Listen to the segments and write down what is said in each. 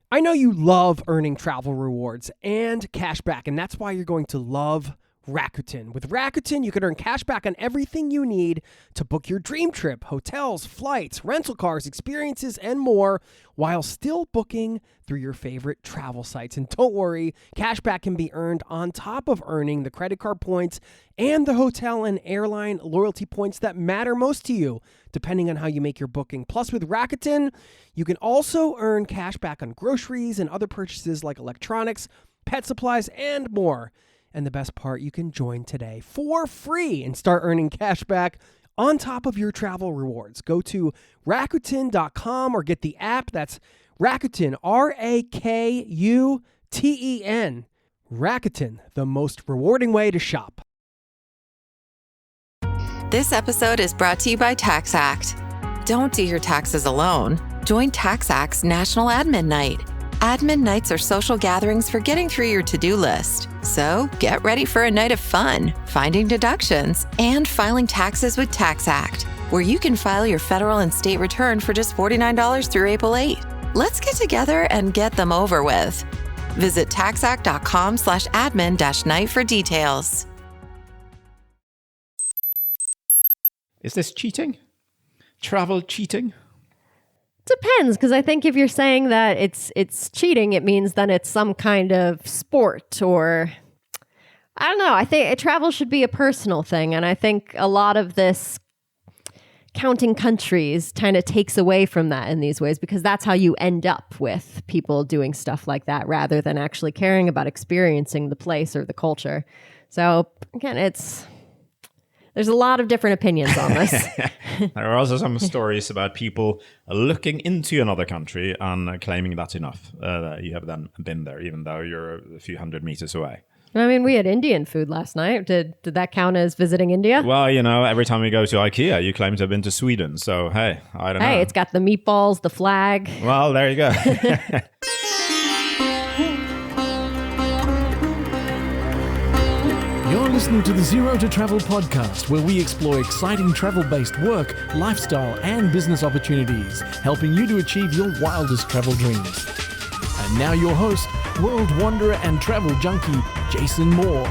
I know you love earning travel rewards and cash back, and that's why you're going to love Rakuten. With Rakuten, you can earn cash back on everything you need to book your dream trip, hotels, flights, rental cars, experiences, and more, while still booking through your favorite travel sites. And don't worry, cash back can be earned on top of earning the credit card points and the hotel and airline loyalty points that matter most to you, depending on how you make your booking. Plus, with Rakuten, you can also earn cash back on groceries and other purchases like electronics, pet supplies, and more. And the best part, you can join today for free and start earning cash back on top of your travel rewards. Go to Rakuten.com or get the app. That's Rakuten, Rakuten. Rakuten, the most rewarding way to shop. This episode is brought to you by TaxAct. Don't do your taxes alone. Join TaxAct's National Admin Night. Admin nights are social gatherings for getting through your to-do list. So get ready for a night of fun, finding deductions, and filing taxes with TaxAct, where you can file your federal and state return for just $49 through April 8. Let's get together and get them over with. Visit taxact.com/admin-night for details. Is this cheating? Travel cheating? Depends, because I think if you're saying that it's cheating, it means then it's some kind of sport or I don't know. I think travel should be a personal thing, and I think a lot of this counting countries kind of takes away from that in these ways, because that's how you end up with people doing stuff like that rather than actually caring about experiencing the place or the culture. So again, there's a lot of different opinions on this. There are also some stories about people looking into another country and claiming that's enough. That you have then been there, even though you're a few hundred meters away. I mean, we had Indian food last night. Did that count as visiting India? Well, every time we go to IKEA, you claim to have been to Sweden. So, hey, I don't know. Hey, it's got the meatballs, the flag. Well, there you go. You're listening to the Zero to Travel podcast, where we explore exciting travel-based work, lifestyle, and business opportunities, helping you to achieve your wildest travel dreams. And now your host, world wanderer and travel junkie, Jason Moore.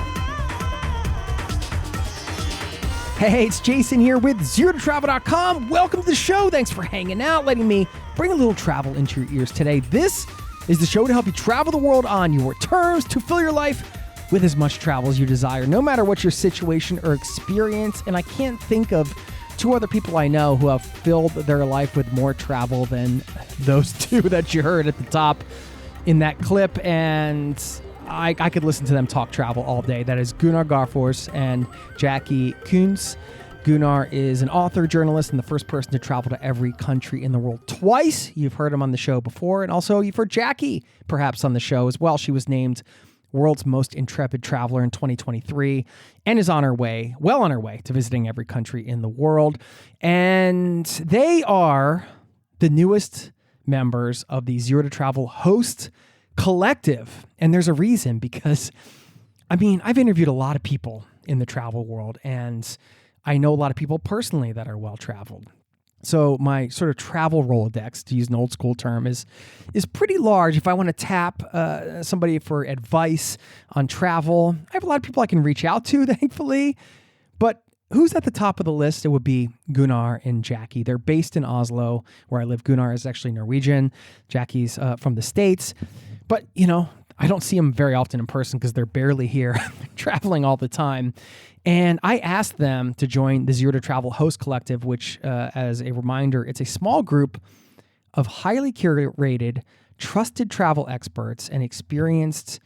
Hey, it's Jason here with ZeroToTravel.com. Welcome to the show. Thanks for hanging out, letting me bring a little travel into your ears today. This is the show to help you travel the world on your terms, to fill your life with as much travel as you desire, no matter what your situation or experience. And I can't think of two other people I know who have filled their life with more travel than those two that you heard at the top in that clip. And I could listen to them talk travel all day. That is Gunnar Garfors and Jacqui Kunz. Gunnar is an author, journalist, and the first person to travel to every country in the world twice. You've heard him on the show before. And also you've heard Jacqui perhaps on the show as well. She was named World's Most Intrepid Traveler in 2023 and is well on her way to visiting every country in the world. And they are the newest members of the Zero to Travel host collective. And there's a reason, because I've interviewed a lot of people in the travel world, and I know a lot of people personally that are well-traveled. So my sort of travel Rolodex, to use an old school term, is pretty large. If I want to tap somebody for advice on travel, I have a lot of people I can reach out to, thankfully. But who's at the top of the list? It would be Gunnar and Jacqui. They're based in Oslo, where I live. Gunnar is actually Norwegian. Jacqui's from the States. But, I don't see them very often in person because they're barely here, traveling all the time. And I asked them to join the Zero to Travel Host Collective, which, as a reminder, it's a small group of highly curated, trusted travel experts and experienced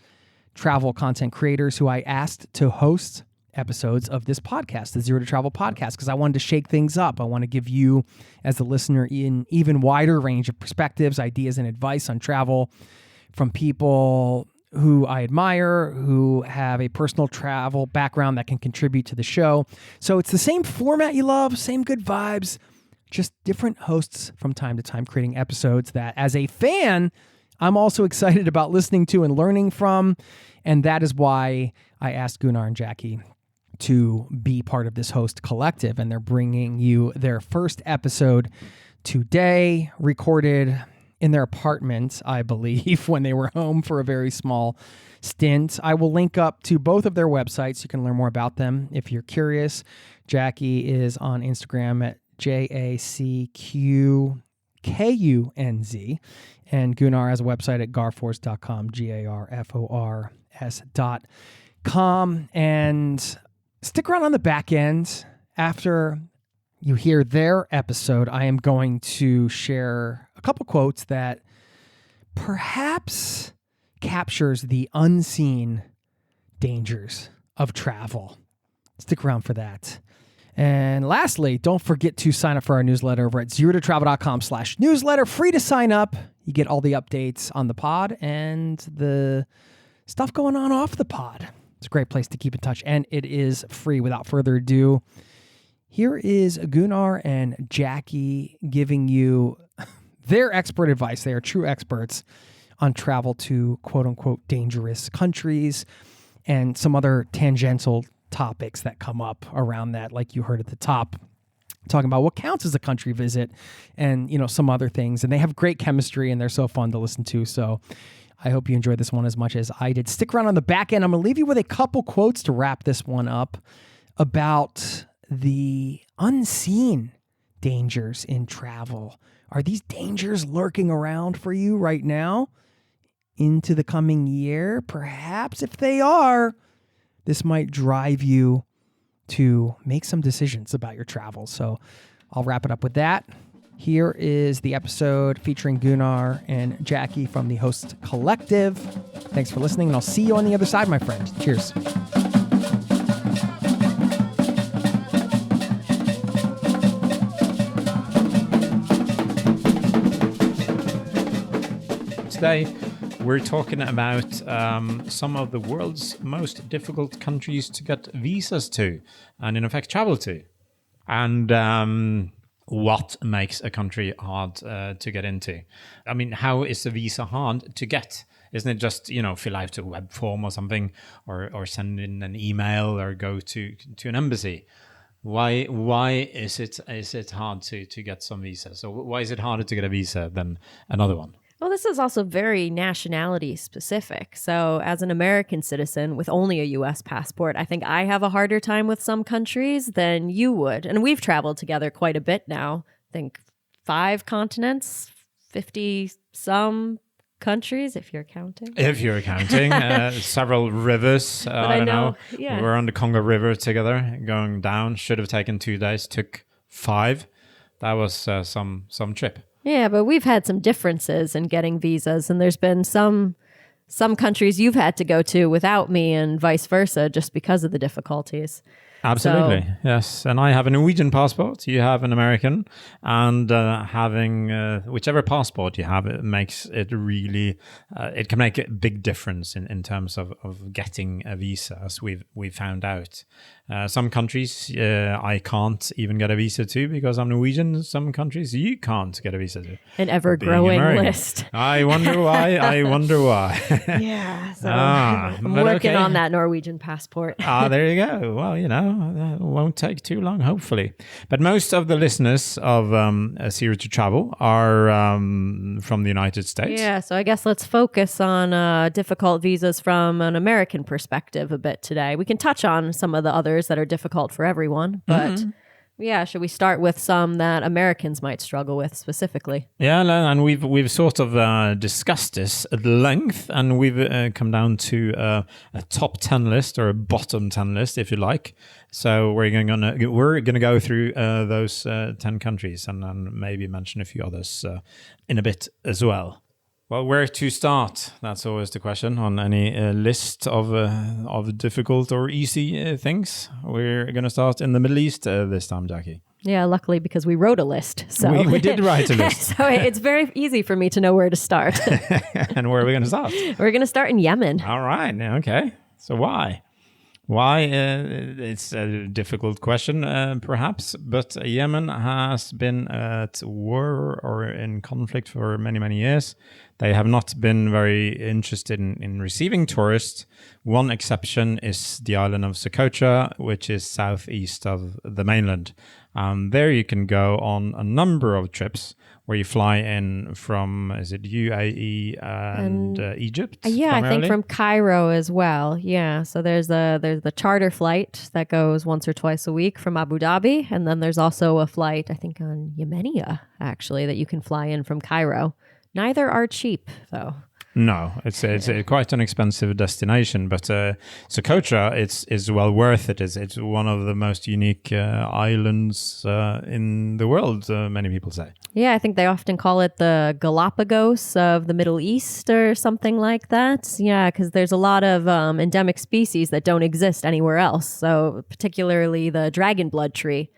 travel content creators who I asked to host episodes of this podcast, the Zero to Travel podcast, because I wanted to shake things up. I want to give you, as the listener, an even wider range of perspectives, ideas, and advice on travel from people who I admire, who have a personal travel background that can contribute to the show. So it's the same format you love, same good vibes, just different hosts from time to time creating episodes that, as a fan, I'm also excited about listening to and learning from. And that is why I asked Gunnar and Jacqui to be part of this host collective. And they're bringing you their first episode today, recorded in their apartment, I believe, when they were home for a very small stint. I will link up to both of their websites. You can learn more about them if you're curious. Jacqui is on Instagram at JACQKUNZ, and Gunnar has a website at garfors.com, GARFORS.com. And stick around on the back end. After you hear their episode, I am going to share a couple quotes that perhaps captures the unseen dangers of travel. Stick around for that. And lastly, don't forget to sign up for our newsletter over at zerototravel.com/newsletter. Free to sign up. You get all the updates on the pod and the stuff going on off the pod. It's a great place to keep in touch, and it is free. Without further ado, here is Gunnar and Jacqui giving you their expert advice. They are true experts on travel to quote-unquote dangerous countries and some other tangential topics that come up around that, like you heard at the top, talking about what counts as a country visit and, some other things. And they have great chemistry and they're so fun to listen to. So I hope you enjoyed this one as much as I did. Stick around on the back end. I'm going to leave you with a couple quotes to wrap this one up about the unseen dangers in travel. Are these dangers lurking around for you right now into the coming year? Perhaps if they are, this might drive you to make some decisions about your travel. So I'll wrap it up with that. Here is the episode featuring Gunnar and Jacqui from the Host Collective. Thanks for listening, and I'll see you on the other side, my friend. Cheers. Today, we're talking about some of the world's most difficult countries to get visas to and, in effect, travel to. And what makes a country hard to get into? I mean, how is a visa hard to get? Isn't it just, fill out a web form or something, or send in an email or go to an embassy? Why is it hard to get some visas? So why is it harder to get a visa than another one? Well, this is also very nationality specific. So as an American citizen with only a U.S. passport, I think I have a harder time with some countries than you would. And we've traveled together quite a bit now. I think 5 continents, 50-some countries, if you're counting. If you're counting. Several rivers. I don't know. Yeah. We were on the Congo River together, going down. Should have taken 2 days, took 5. That was some trip. Yeah, but we've had some differences in getting visas, and there's been some countries you've had to go to without me and vice versa just because of the difficulties. Absolutely, yes. And I have a Norwegian passport, you have an American, and having whichever passport you have, it makes it really, it can make a big difference in terms of getting a visa, as we've found out. Some countries I can't even get a visa to because I'm Norwegian. Some countries you can't get a visa to. An ever-growing list. I wonder why. Yeah, so I'm working on that Norwegian passport. There you go. Well, it won't take too long, hopefully. But most of the listeners of Zero to Travel are from the United States. Yeah, so I guess let's focus on difficult visas from an American perspective a bit today. We can touch on some of the others that are difficult for everyone, but yeah, should we start with some that Americans might struggle with specifically? Yeah, and we've sort of discussed this at length, and we've come down to a top 10 list or a bottom 10 list, if you like. So we're gonna go through those 10 countries and maybe mention a few others in a bit as well. Well, where to start? That's always the question on any list of difficult or easy things. We're going to start in the Middle East this time, Jacqui. Yeah, luckily, because we wrote a list. So we did write a list. So it's very easy for me to know where to start. And where are we going to start? We're going to start in Yemen. All right. Okay. So why? Why? It's a difficult question, perhaps, but Yemen has been at war or in conflict for many, many years. they have not been very interested in receiving tourists. One exception is the island of Socotra, which is southeast of the mainland. There you can go on a number of trips where you fly in from, is it UAE and Egypt? Yeah, I think primarily? from Cairo as well. Yeah, so there's the charter flight that goes once or twice a week from Abu Dhabi, and then there's also a flight, I think, on Yemenia, actually, that you can fly in from Cairo. Neither are cheap, though. No, it's quite an expensive destination, but Socotra is well worth it. It's one of the most unique islands in the world, many people say. Yeah, I think they often call it the Galapagos of the Middle East or something like that. Yeah, because there's a lot of endemic species that don't exist anywhere else. So particularly the dragon blood tree,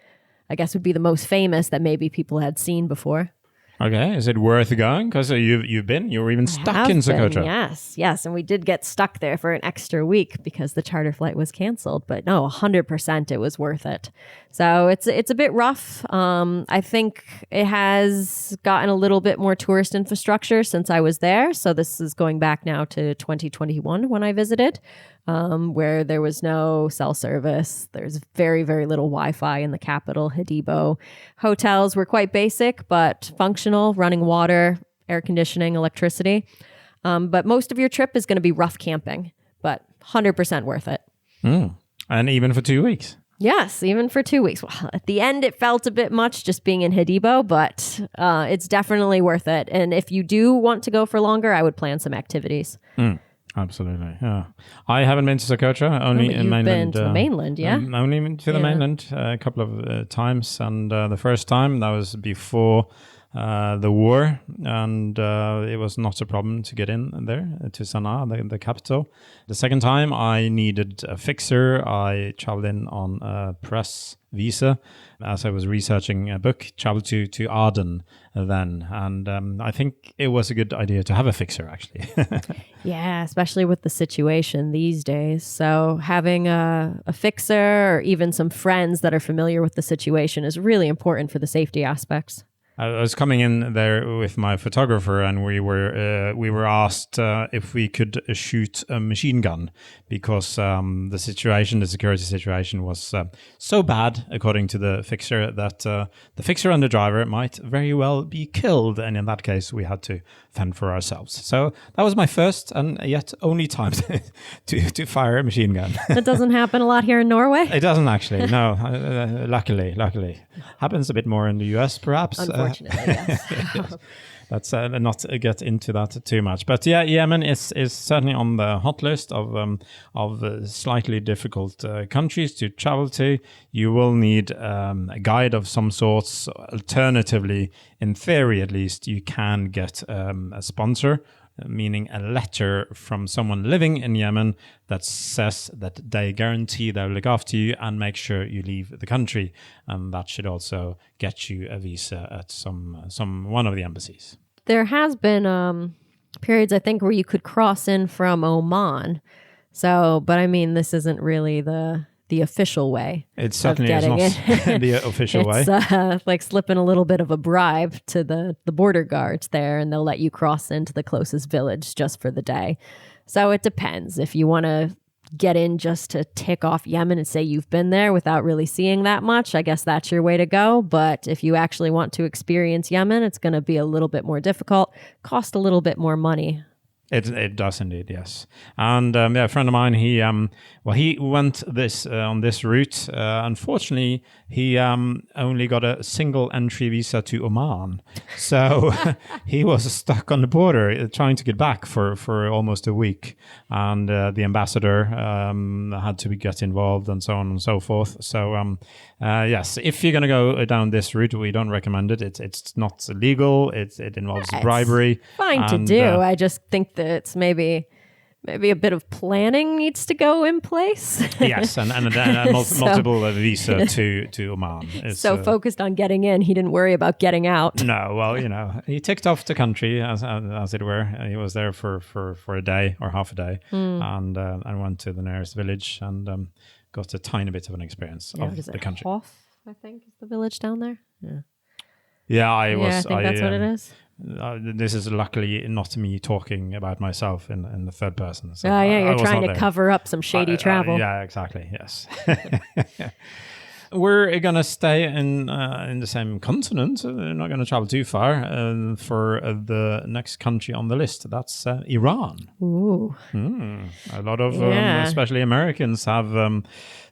I guess, would be the most famous that maybe people had seen before. Okay, is it worth going? Because you were even stuck in Socotra. Yes, and we did get stuck there for an extra week because the charter flight was canceled. But no, 100% it was worth it. So it's a bit rough. I think it has gotten a little bit more tourist infrastructure since I was there. So this is going back now to 2021 when I visited, where there was no cell service. There's very, very little Wi-Fi in the capital, Hadibo. Hotels were quite basic, but functional, running water, air conditioning, electricity. But most of your trip is going to be rough camping, but 100% worth it. And even for 2 weeks. Yes, even for 2 weeks. Well, at the end, it felt a bit much just being in Hadibo, but it's definitely worth it. And if you do want to go for longer, I would plan some activities. Absolutely, yeah. I haven't been to Socotra, only in You've mainland. been to the mainland, yeah? Only been to the mainland a couple of times, and the first time, that was before the war, and it was not a problem to get in there to Sana'a, the capital. The second time, I needed a fixer. I traveled in on a press visa as I was researching a book, traveled to Aden then, and I think it was a good idea to have a fixer, actually. Yeah, especially with the situation these days. So having a fixer or even some friends that are familiar with the situation is really important for the safety aspects. I was coming in there with my photographer, and we were asked if we could shoot a machine gun because the security situation was so bad, according to the fixer, that the fixer and the driver might very well be killed, and in that case, we had to fend for ourselves. So that was my first and yet only time to fire a machine gun. That doesn't happen a lot here in Norway. It doesn't actually. No, luckily, happens a bit more in the US, perhaps. Unfortunately, yes. Let's not get into that too much. But yeah, Yemen is certainly on the hot list of slightly difficult countries to travel to. You will need a guide of some sorts. Alternatively, in theory at least, you can get a sponsor, meaning a letter from someone living in Yemen that says that they guarantee they'll look after you and make sure you leave the country. And that should also get you a visa at one of the embassies. There has been periods, I think, where you could cross in from Oman. So, but I mean, this isn't really the official way. It certainly is not the official way. It's like slipping a little bit of a bribe to the border guards there, and they'll let you cross into the closest village just for the day. So it depends. If you want to get in just to tick off Yemen and say you've been there without really seeing that much, I guess that's your way to go. But if you actually want to experience Yemen, it's going to be a little bit more difficult, cost a little bit more money. It does indeed, yes. And a friend of mine, he went on this route. Unfortunately, he only got a single entry visa to Oman, so he was stuck on the border trying to get back for almost a week. And the ambassador had to get involved and so on and so forth. So yes, if you're going to go down this route, we don't recommend it. It's not legal. It involves bribery. Fine to do. I just think that it's maybe a bit of planning needs to go in place. Yes, and multiple visa to Oman. So focused on getting in, he didn't worry about getting out. No, well, he ticked off the country as it were. He was there for a day or half a day, and went to the nearest village and got a tiny bit of an experience of the country. Hof, I think, is the village down there. Yeah. Yeah, I think that's what it is. This is luckily not me talking about myself in the third person. So You're was trying not to there. cover up some shady travel. Yeah, exactly. Yes. We're going to stay in the same continent. We're not going to travel too far for the next country on the list. That's Iran. Ooh. A lot of, Yeah. especially Americans, are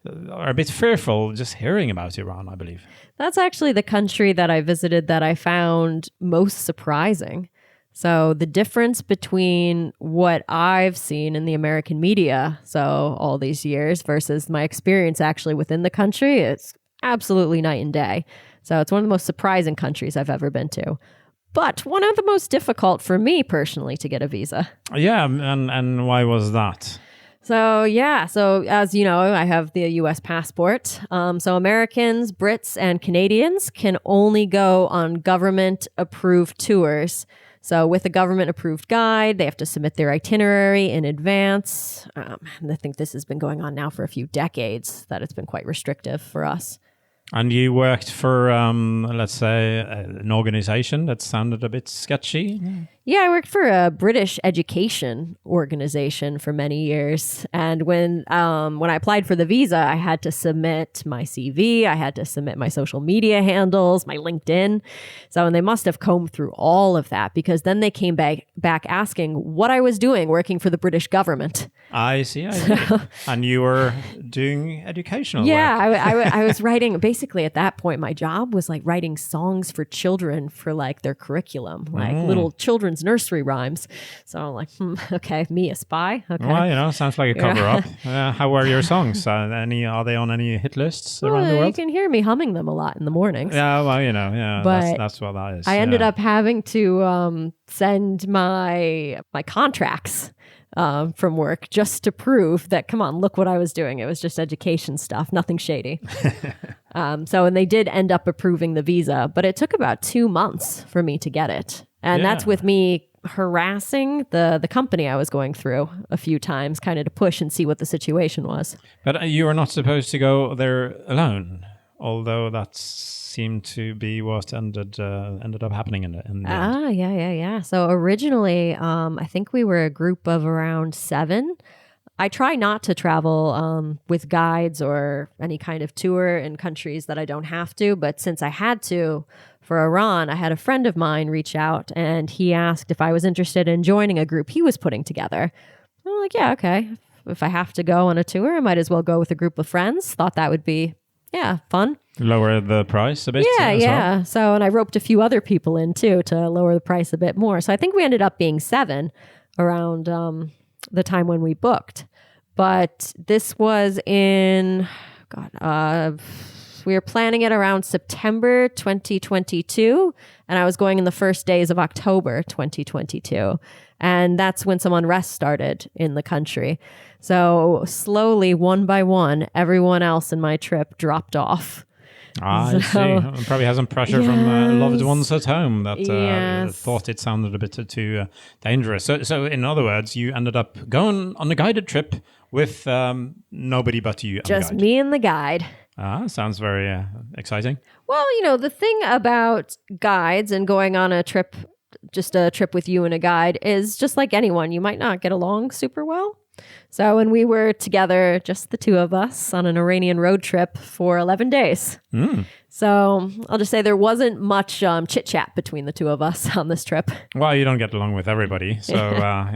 a bit fearful just hearing about Iran, I believe. That's actually the country that I visited that I found most surprising. So the difference between what I've seen in the American media, so all these years, versus my experience actually within the country, it's absolutely night and day. So it's one of the most surprising countries I've ever been to. But one of the most difficult for me personally to get a visa. Yeah, and why was that? So as you know, I have the U.S. passport. So Americans, Brits, and Canadians can only go on government-approved tours. So with a government-approved guide, they have to submit their itinerary in advance. I think this has been going on now for a few decades, that it's been quite restrictive for us. And you worked for, let's say, an organization that sounded a bit sketchy? Yeah, I worked for a British education organization for many years. And when I applied for the visa, I had to submit my CV. I had to submit my social media handles, my LinkedIn. So, and they must have combed through all of that because then they came back asking what I was doing working for the British government. I see. And you were doing educational work. I was writing, basically at that point, my job was like writing songs for children for like their curriculum, like little children's nursery rhymes. So I'm like, okay, me a spy? Okay. Well, sounds like a cover-up. How are your songs? Are they on any hit lists around the world? You can hear me humming them a lot in the mornings. Yeah, well, But that's what that is. I ended up having to send my contracts from work just to prove that, come on, look what I was doing. It was just education stuff, nothing shady. And they did end up approving the visa, but it took about 2 months for me to get it. And that's with me harassing the company I was going through a few times, kind of to push and see what the situation was. But you were not supposed to go there alone, although that seemed to be what ended up happening in the end. Yeah. So originally, I think we were a group of around 7. I try not to travel with guides or any kind of tour in countries that I don't have to. But since I had to for Iran, I had a friend of mine reach out and he asked if I was interested in joining a group he was putting together. I'm like, yeah, okay. If I have to go on a tour, I might as well go with a group of friends. Thought that would be, fun. Lower the price a bit? Yeah. Well? So, and I roped a few other people in too to lower the price a bit more. So I think we ended up being 7 around the time when we booked. But this was in, we were planning it around September 2022, and I was going in the first days of October 2022. And that's when some unrest started in the country. So slowly, one by one, everyone else in my trip dropped off. I see. Probably has some pressure from loved ones at home that thought it sounded a bit too dangerous. So in other words, you ended up going on a guided trip with nobody but you. Just me and the guide. Sounds very exciting. Well, the thing about guides and going on a trip, just a trip with you and a guide, is just like anyone, you might not get along super well. So when we were together, just the 2 of us on an Iranian road trip for 11 days. So I'll just say there wasn't much chit-chat between the 2 of us on this trip. Well, you don't get along with everybody, so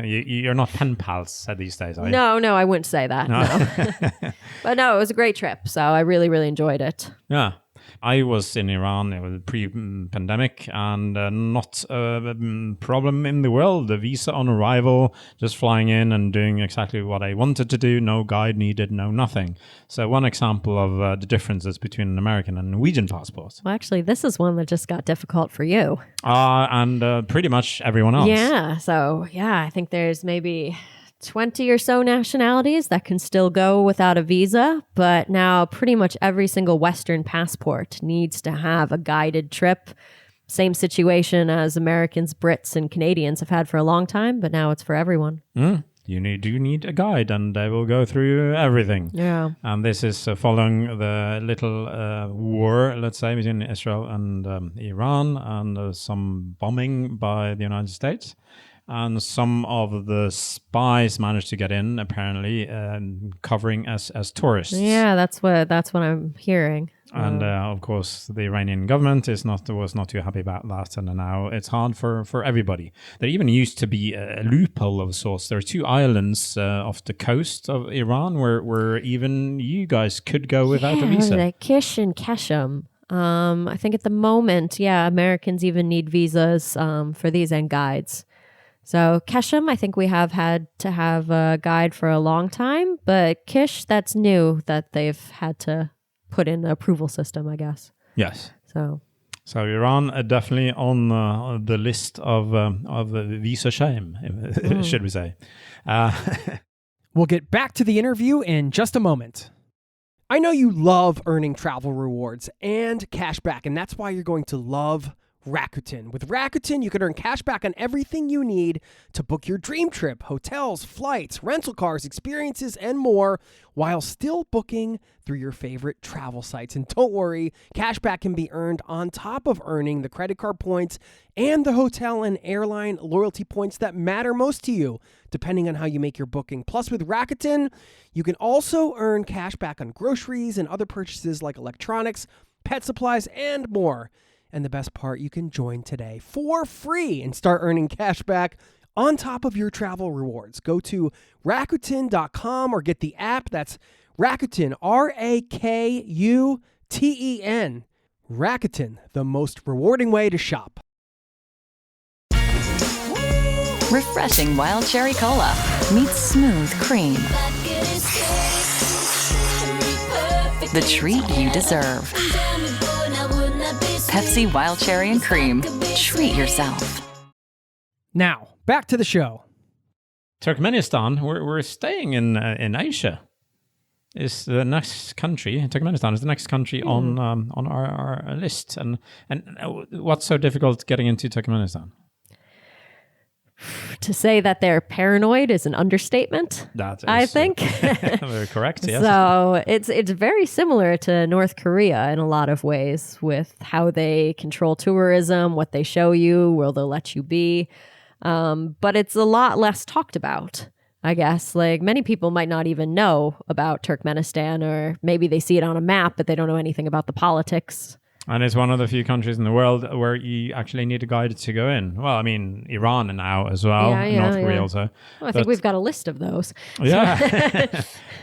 you're not pen pals these days, are you? No, I wouldn't say that. No. But no, it was a great trip, so I really, really enjoyed it. Yeah. I was in Iran, it was pre-pandemic, and not a problem in the world. The visa on arrival, just flying in and doing exactly what I wanted to do. No guide needed, no nothing. So one example of the differences between an American and Norwegian passport. Well, actually, this is one that just got difficult for you. And pretty much everyone else. Yeah, so I think there's maybe 20 or so nationalities that can still go without a visa, but now pretty much every single Western passport needs to have a guided trip. Same situation as Americans, Brits, and Canadians have had for a long time, but now it's for everyone. you do need a guide, and they will go through everything. Yeah. And this is following the little war, let's say, between Israel and Iran, and some bombing by the United States. And some of the spies managed to get in, apparently, covering as tourists. Yeah, that's what I'm hearing. And of course, the Iranian government was not too happy about that, and now it's hard for everybody. There even used to be a loophole of sorts. There are 2 islands off the coast of Iran where even you guys could go without a visa. Like Kish and Keshem. I think at the moment, Americans even need visas for these and guides. So Keshem, I think we have had to have a guide for a long time, but Kish, that's new that they've had to put in the approval system, I guess. Yes. So Iran are definitely on the list of visa shame, should we say. We'll get back to the interview in just a moment. I know you love earning travel rewards and cash back, and that's why you're going to love Rakuten. With Rakuten, you can earn cash back on everything you need to book your dream trip, hotels, flights, rental cars, experiences, and more, while still booking through your favorite travel sites. And don't worry, cash back can be earned on top of earning the credit card points and the hotel and airline loyalty points that matter most to you, depending on how you make your booking. Plus, with Rakuten, you can also earn cash back on groceries and other purchases like electronics, pet supplies, and more. And the best part, you can join today for free and start earning cash back on top of your travel rewards. Go to Rakuten.com or get the app. That's Rakuten, Rakuten. Rakuten, the most rewarding way to shop. Refreshing wild cherry cola meets smooth cream. The treat you deserve. Pepsi Wild Cherry and Cream. Treat yourself. Now, back to the show. Turkmenistan, we're staying in Asia. Is the next country. Turkmenistan is the next country on our list. And what's so difficult getting into Turkmenistan? To say that they're paranoid is an understatement. That is, I think. Very correct. Yes. So it's very similar to North Korea in a lot of ways, with how they control tourism, what they show you, where they'll let you be. But it's a lot less talked about, I guess. Like, many people might not even know about Turkmenistan, or maybe they see it on a map, but they don't know anything about the politics. And it's one of the few countries in the world where you actually need a guide to go in. Well, I mean, Iran now as well, North Korea also. Well, I think we've got a list of those. Yeah,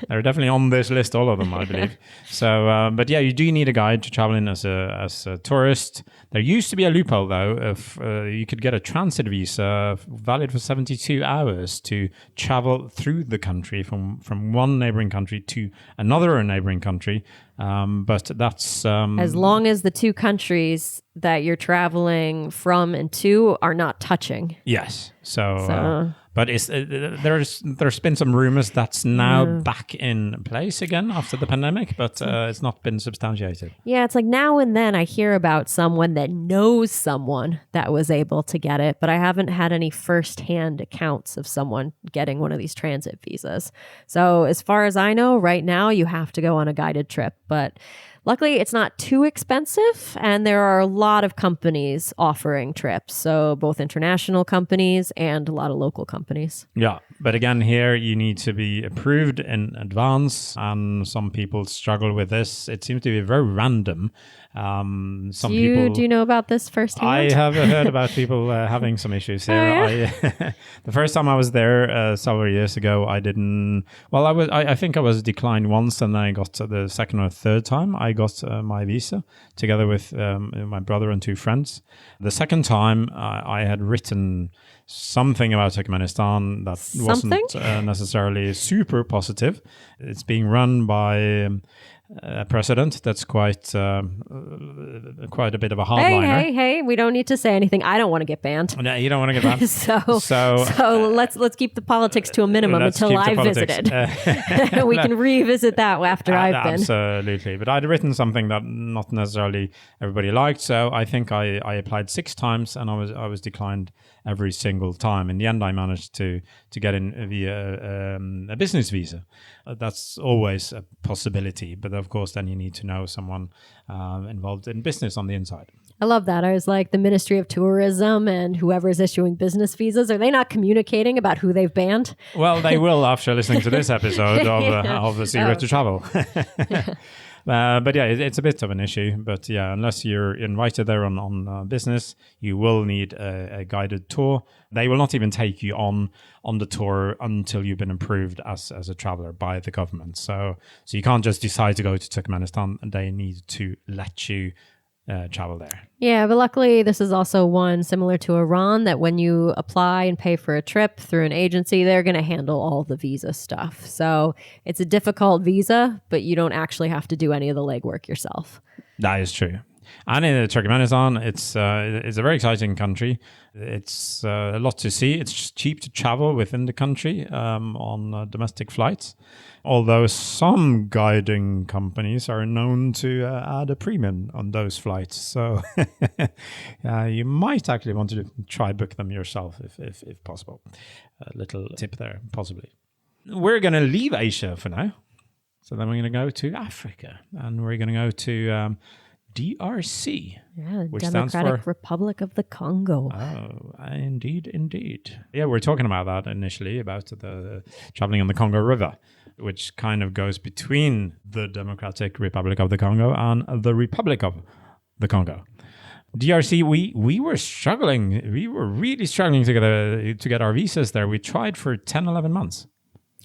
they're definitely on this list, all of them, I believe. So, but yeah, you do need a guide to travel in as a tourist. There used to be a loophole, though, if you could get a transit visa valid for 72 hours to travel through the country from one neighboring country to another neighboring country. But that's as long as the 2 countries that you're traveling from and to are not touching. Yes. So but there's been some rumors that's now back in place again after the pandemic, but it's not been substantiated. Yeah, it's like now and then I hear about someone that knows someone that was able to get it, but I haven't had any firsthand accounts of someone getting one of these transit visas. So as far as I know, right now you have to go on a guided trip, but luckily, it's not too expensive, and there are a lot of companies offering trips. So both international companies and a lot of local companies. Yeah, but again, here you need to be approved in advance, and some people struggle with this. It seems to be very random. Do you know about this firsthand? I have heard about people having some issues here. Oh, yeah? The first time I was there several years ago, I didn't. Well, I think I was declined once, and then I got the second or third time I got my visa together with my brother and 2 friends. The second time, I had written something about Turkmenistan that wasn't necessarily super positive. It's being run by president that's quite a bit of a hardliner. Hey, we don't need to say anything. I don't want to get banned. No, you don't want to get banned. so let's keep the politics to a minimum until I visited. We can revisit that after I've been. Absolutely. But I'd written something that not necessarily everybody liked, so I think I applied 6 times and I was declined every single time. In the end, I managed to get in via a business visa. That's always a possibility, but of course, then you need to know someone involved in business on the inside. I love that. I was like, the Ministry of Tourism and whoever is issuing business visas, are they not communicating about who they've banned? Well, they will after listening to this episode of the Secret to Travel. But yeah, it's a bit of an issue. But yeah, unless you're invited there on business, you will need a guided tour. They will not even take you on the tour until you've been approved as a traveler by the government. So you can't just decide to go to Turkmenistan. They need to let you travel there. Yeah, but luckily this is also one similar to Iran that when you apply and pay for a trip through an agency, they're going to handle all the visa stuff. So it's a difficult visa, but you don't actually have to do any of the legwork yourself. That is true. And in Turkmenistan, it's a very exciting country. It's a lot to see. It's cheap to travel within the country on domestic flights, although some guiding companies are known to add a premium on those flights. So you might actually want to try book them yourself if possible. A little tip there, possibly. We're going to leave Asia for now. So then we're going to go to Africa, and we're going to go to DRC, which stands for Democratic Republic of the Congo. Oh, indeed. Yeah, we're talking about that initially, about the traveling on the Congo River, which kind of goes between the Democratic Republic of the Congo and the Republic of the Congo. DRC, we were struggling. We were really struggling to get our visas there. We tried for 10, 11 months.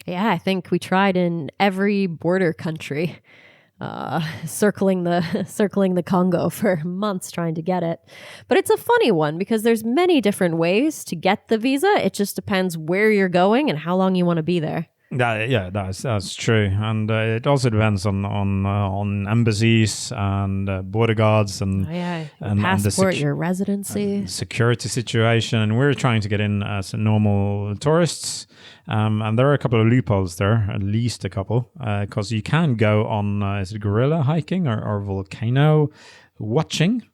Yeah, I think we tried in every border country. Circling the Congo for months trying to get it. But it's a funny one because there's many different ways to get the visa. It just depends where you're going and how long you want to be there. That's true, and it also depends on embassies and border guards and your passport, your residency, security situation. And we're trying to get in as normal tourists, and there are a couple of loopholes there, at least a couple, because you can go on is it gorilla hiking or volcano watching.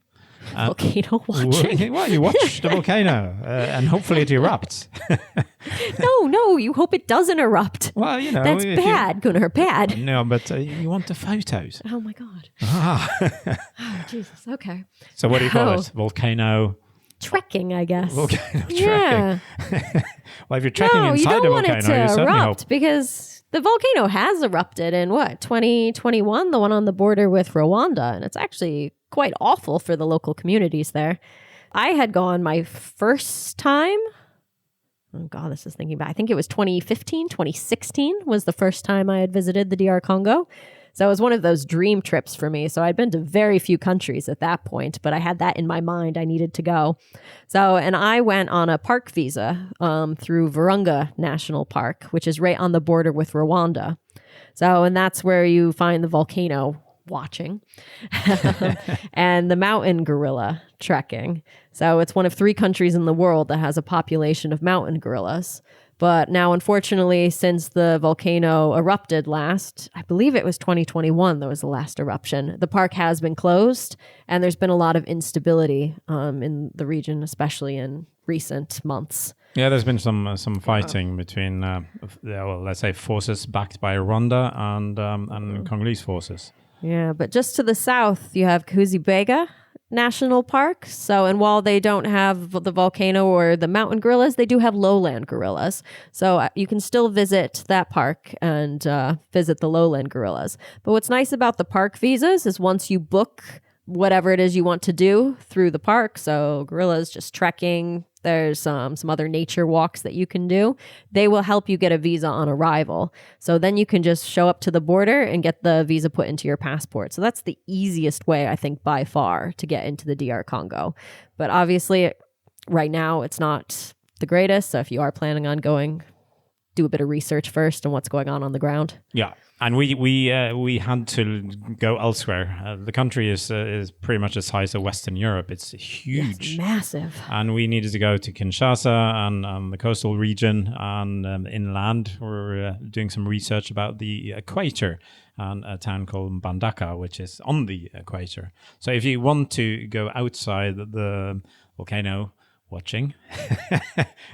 Volcano watching. Well, you watch the volcano and hopefully it erupts. No, you hope it doesn't erupt. Well, that's bad, Gunnar, bad. No, but you want the photos. Oh my God. Oh, Jesus. Okay. So what do you call it? Volcano trekking, I guess. Volcano trekking. Yeah. Well, if you're trekking inside the volcano, you don't want it to certainly erupt hope. Because the volcano has erupted in 2021, the one on the border with Rwanda, and it's actually quite awful for the local communities there. I had gone my first time. Oh God, this is thinking back. I think it was 2015, 2016 was the first time I had visited the DR Congo. So it was one of those dream trips for me. So I'd been to very few countries at that point, but I had that in my mind. I needed to go. And I went on a park visa through Virunga National Park, which is right on the border with Rwanda. And that's where you find the volcano watching and the mountain gorilla trekking. So it's one of 3 countries in the world that has a population of mountain gorillas. But now, unfortunately, since the volcano erupted last, I believe it was 2021, that was the last eruption, the park has been closed, and there's been a lot of instability in the region, especially in recent months. Yeah, there's been some fighting between, let's say, forces backed by Rwanda and Congolese forces. Yeah, but just to the south, you have Kuzibega National Park. And while they don't have the volcano or the mountain gorillas, they do have lowland gorillas. So you can still visit that park and visit the lowland gorillas. But what's nice about the park visas is once you book whatever it is you want to do through the park, so gorillas, just trekking, there's some other nature walks that you can do. They will help you get a visa on arrival. So then you can just show up to the border and get the visa put into your passport. So that's the easiest way, I think, by far to get into the DR Congo. But obviously, right now, it's not the greatest. So if you are planning on going, do a bit of research first on what's going on the ground. Yeah, and we had to go elsewhere. The country is pretty much the size of Western Europe. It's huge, It's massive. and we needed to go to Kinshasa and the coastal region and inland. We're doing some research about the equator and a town called Mbandaka, which is on the equator. So if you want to go outside the volcano watching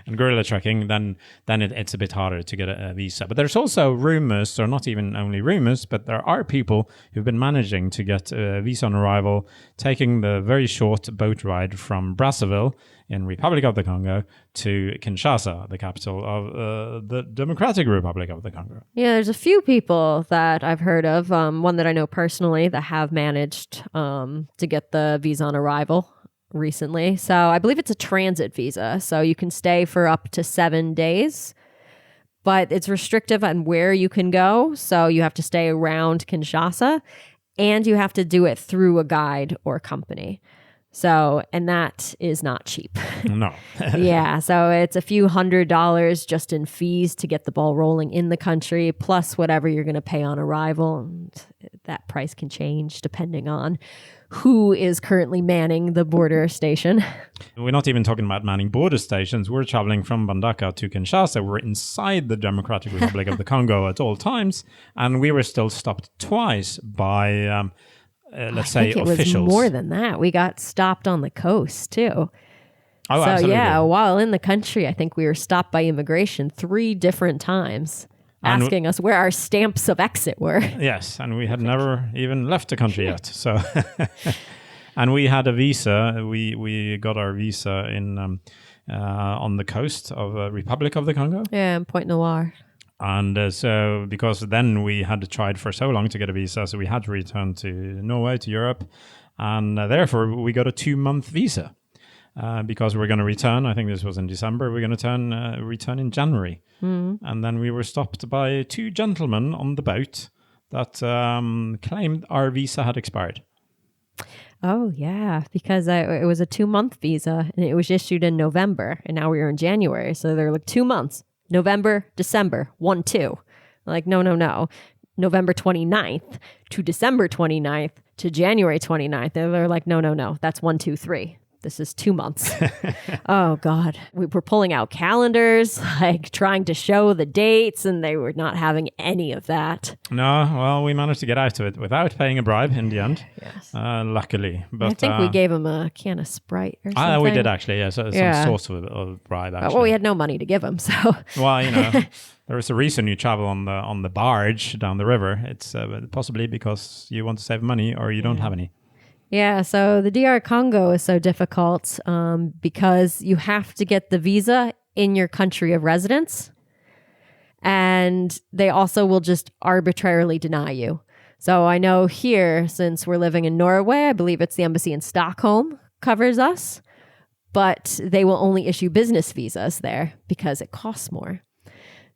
and gorilla trekking, then it's a bit harder to get a visa. But there's also rumors, or not even only rumors, but there are people who've been managing to get a visa on arrival, taking the very short boat ride from Brazzaville in Republic of the Congo to Kinshasa, the capital of the Democratic Republic of the Congo. Yeah, there's a few people that I've heard of. One that I know personally that have managed to get the visa on arrival recently. So I believe it's a transit visa. So you can stay for up to 7 days, but it's restrictive on where you can go. So you have to stay around Kinshasa and you have to do it through a guide or company. So, and that is not cheap. No. Yeah. So it's a few $100s just in fees to get the ball rolling in the country, plus whatever you're going to pay on arrival. And that price can change depending on who is currently manning the border station. We're not even talking about manning border stations. We're traveling from Mbandaka to Kinshasa. We're inside the Democratic Republic of the Congo at all times. And we were still stopped twice by, let's say, it officials. was more than that. We got stopped on the coast too. Oh, so absolutely. yeah, while in the country, I think we were stopped by immigration 3 different times, asking us where our stamps of exit were. Yes, and we had never even left the country yet. So, and we had a visa. We got our visa in on the coast of Republic of the Congo. Yeah, in Point Noir. And so, because then we had tried for so long to get a visa, so we had to return to Norway, to Europe, and therefore we got a 2-month visa. Because we're going to return. I think this was in December. We're going to return in January. Mm-hmm. And then we were stopped by 2 gentlemen on the boat that claimed our visa had expired. Oh, yeah, because it was a 2-month visa and it was issued in November and now we are in January. So they're like 2 months, November, December, 1-2. Like, no. November 29th to December 29th to January 29th. They're like, no, that's 1, 2, 3. This is 2 months. Oh, God. We were pulling out calendars, like trying to show the dates, and they were not having any of that. No, well, we managed to get out of it without paying a bribe in the end. Yes. Luckily. But I think we gave them a can of Sprite or something. We did actually, yeah. So some sort of bribe, actually. Well, we had no money to give them, so. Well, there is a reason you travel on the barge down the river. It's possibly because you want to save money or you don't have any. Yeah, so the DR Congo is so difficult because you have to get the visa in your country of residence, and they also will just arbitrarily deny you. So I know here, since we're living in Norway, I believe it's the embassy in Stockholm covers us, but they will only issue business visas there because it costs more.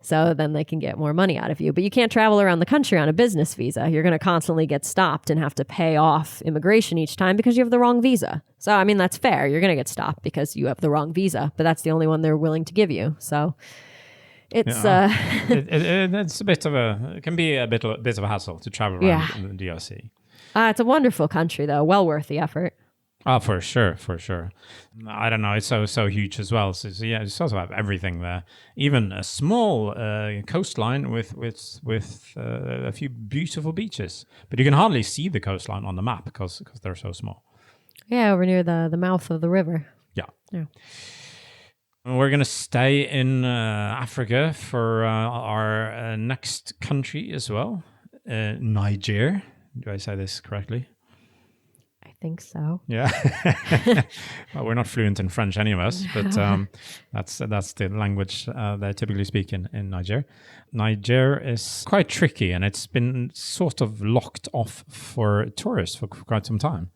So then they can get more money out of you. But you can't travel around the country on a business visa. You're going to constantly get stopped and have to pay off immigration each time because you have the wrong visa. So, I mean, that's fair. You're going to get stopped because you have the wrong visa, but that's the only one they're willing to give you. So it's... it's a bit of it can be a bit of a hassle to travel around in the DRC. It's a wonderful country, though. Well worth the effort. Oh, for sure. I don't know. It's so huge as well. So yeah, it's also have everything there. Even a small coastline with a few beautiful beaches, but you can hardly see the coastline on the map because they're so small. Yeah, over near the mouth of the river. Yeah. We're gonna stay in Africa for our next country as well, Niger. Do I say this correctly? I think so. Yeah. Well, we're not fluent in French, any of us, but that's the language they typically speak in Niger. Niger is quite tricky, and it's been sort of locked off for tourists for quite some time.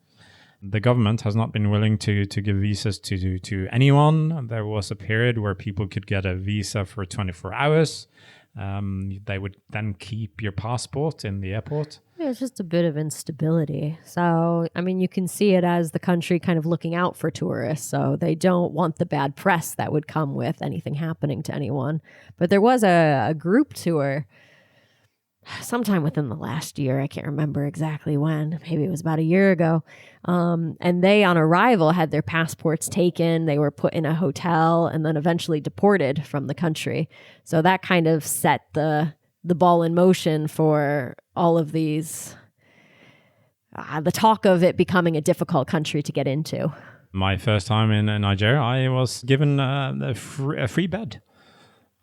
The government has not been willing to give visas to anyone. There was a period where people could get a visa for 24 hours. They would then keep your passport in the airport. Yeah, it's just a bit of instability. So, I mean, you can see it as the country kind of looking out for tourists. So they don't want the bad press that would come with anything happening to anyone. But there was a group tour sometime within the last year. I can't remember exactly when. Maybe it was about a year ago. And they, on arrival, had their passports taken. They were put in a hotel and then eventually deported from the country. So that kind of set the ball in motion for all of these, the talk of it becoming a difficult country to get into. My first time in Nigeria, I was given a free bed.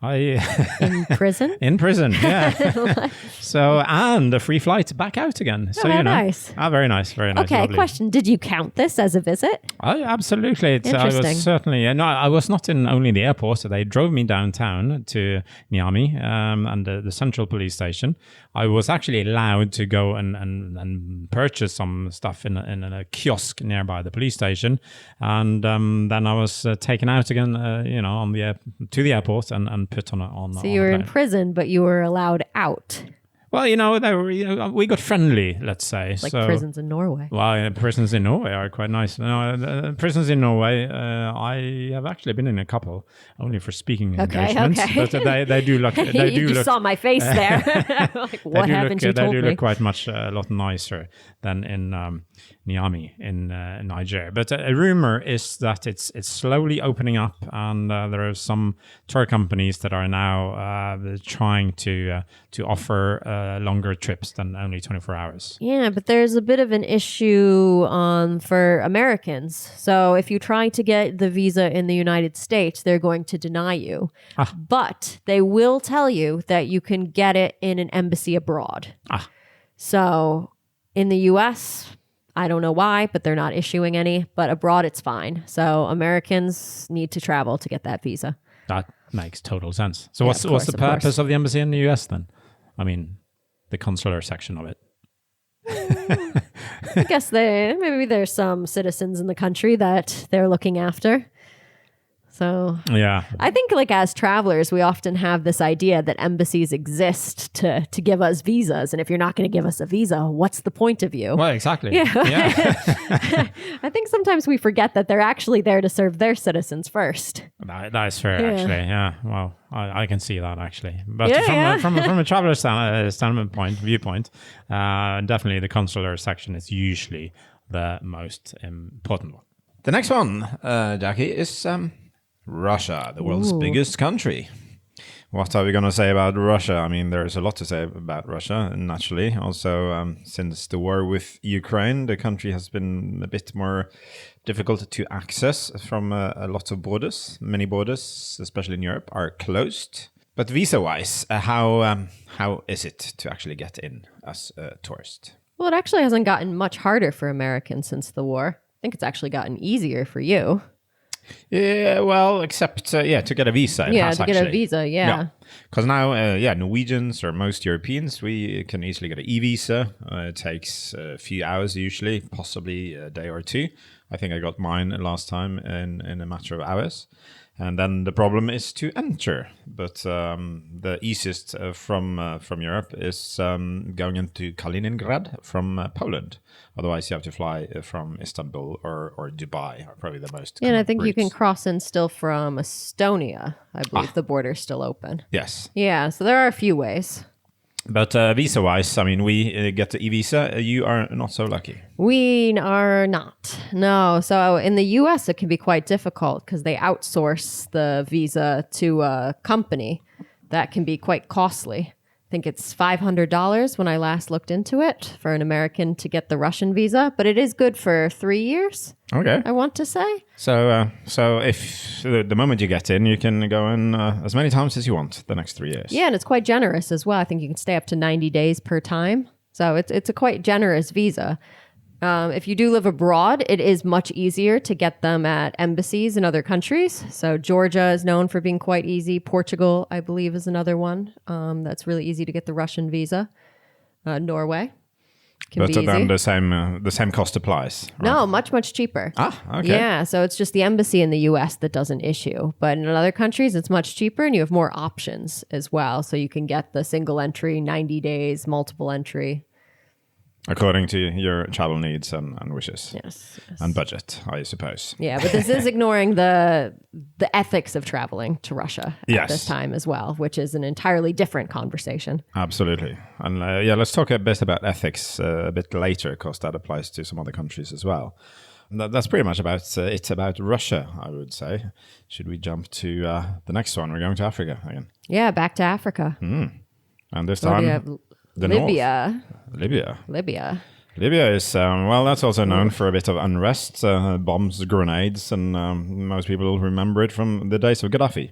In prison? In prison, yeah. So, and a free flight back out again. So, nice. Very nice, very nice. Okay, lovely. question. Did you count this as a visit? Absolutely. I was certainly, no, I was not in only the airport. So they drove me downtown to Niamey and the central police station. I was actually allowed to go and purchase some stuff in a kiosk nearby the police station. And then I was taken out again, to the airport and put on. So you were in prison, but you were allowed out. Well, we got friendly, let's say. Like prisons in Norway. Well, prisons in Norway are quite nice. Prisons in Norway, I have actually been in a couple, only for speaking engagements. Okay. But they do look. You saw my face there. Like, what haven't you told me? They do look quite much a lot nicer than in Niamey in Nigeria. But a rumor is that it's slowly opening up, and there are some tour companies that are now trying to offer longer trips than only 24 hours. Yeah, but there's a bit of an issue for Americans. So if you try to get the visa in the United States, they're going to deny you. But they will tell you that you can get it in an embassy abroad. So in the US, I don't know why, but they're not issuing any. But abroad, it's fine. So Americans need to travel to get that visa. That makes total sense. So what's the purpose of the embassy in the US then? I mean, the consular section of it. I guess maybe there's some citizens in the country that they're looking after. So yeah, I think like as travelers, we often have this idea that embassies exist to give us visas. And if you're not going to give us a visa, what's the point of you? Well, exactly. Yeah. I think sometimes we forget that they're actually there to serve their citizens first. That's fair, actually. Yeah. Well, I can see that actually. But from a traveler viewpoint, definitely the consular section is usually the most important one. The next one, Jacqui, is Russia, the world's biggest country. What are we going to say about Russia? I mean, there's a lot to say about Russia, naturally. Also, since the war with Ukraine, the country has been a bit more difficult to access from a lot of borders. Many borders, especially in Europe, are closed. But visa-wise, how is it to actually get in as a tourist? Well, it actually hasn't gotten much harder for Americans since the war. I think it's actually gotten easier for you. Yeah, well, except, to get a visa. Get a visa, yeah. Because now, Norwegians or most Europeans, we can easily get an e-visa. It takes a few hours usually, possibly a day or two. I think I got mine last time in a matter of hours. And then the problem is to enter. But the easiest from Europe is going into Kaliningrad from Poland. Otherwise, you have to fly from Istanbul or Dubai, are probably the most and I think routes. You can cross in still from Estonia. I believe the border's still open. Yes. Yeah, so there are a few ways. But visa-wise, I mean, we get the e-visa. You are not so lucky. We are not. No. So in the U.S., it can be quite difficult because they outsource the visa to a company. That can be quite costly. I think it's $500 when I last looked into it for an American to get the Russian visa. But it is good for 3 years. Okay. I want to say. So if the moment you get in, you can go in as many times as you want the next 3 years. Yeah, and it's quite generous as well. I think you can stay up to 90 days per time. So it's a quite generous visa. If you do live abroad, it is much easier to get them at embassies in other countries. So Georgia is known for being quite easy. Portugal, I believe, is another one that's really easy to get the Russian visa. Norway. But then the same cost applies. Right? No, much cheaper. Okay. Yeah, so it's just the embassy in the U.S. that doesn't issue. But in other countries, it's much cheaper and you have more options as well. So you can get the single entry, 90 days, multiple entry. According to your travel needs and wishes. Yes. And budget, I suppose. Yeah, but this is ignoring the ethics of traveling to Russia at this time as well, which is an entirely different conversation. Absolutely. And let's talk a bit about ethics a bit later, because that applies to some other countries as well. That's pretty much about Russia, I would say. Should we jump to the next one? We're going to Africa again. Yeah, back to Africa. And this time, the Libya. North. Libya is, that's also known for a bit of unrest, bombs, grenades, and most people remember it from the days of Gaddafi.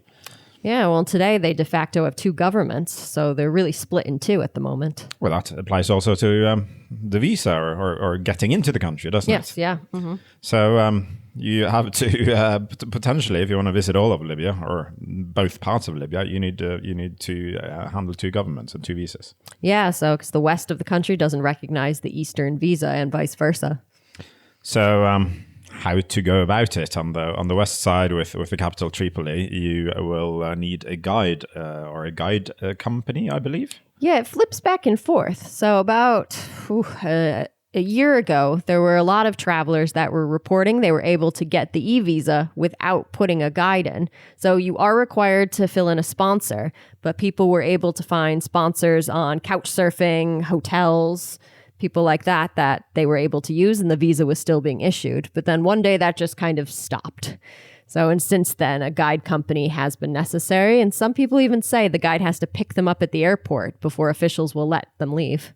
Yeah, well, today they de facto have two governments, so they're really split in two at the moment. Well, that applies also to the visa or getting into the country, doesn't it? Yes, yeah. Mm-hmm. So you have to potentially, if you want to visit all of Libya or both parts of Libya, you need to handle two governments and two visas. Yeah, so because the west of the country doesn't recognize the eastern visa and vice versa. So how to go about it on the west side with the capital Tripoli, you will need a guide or a guide company, I believe. Yeah, it flips back and forth. So about a year ago, there were a lot of travelers that were reporting they were able to get the e-visa without putting a guide in. So you are required to fill in a sponsor, but people were able to find sponsors on couchsurfing, hotels, people like that they were able to use, and the visa was still being issued. But then one day that just kind of stopped. So, and since then, a guide company has been necessary. And some people even say the guide has to pick them up at the airport before officials will let them leave.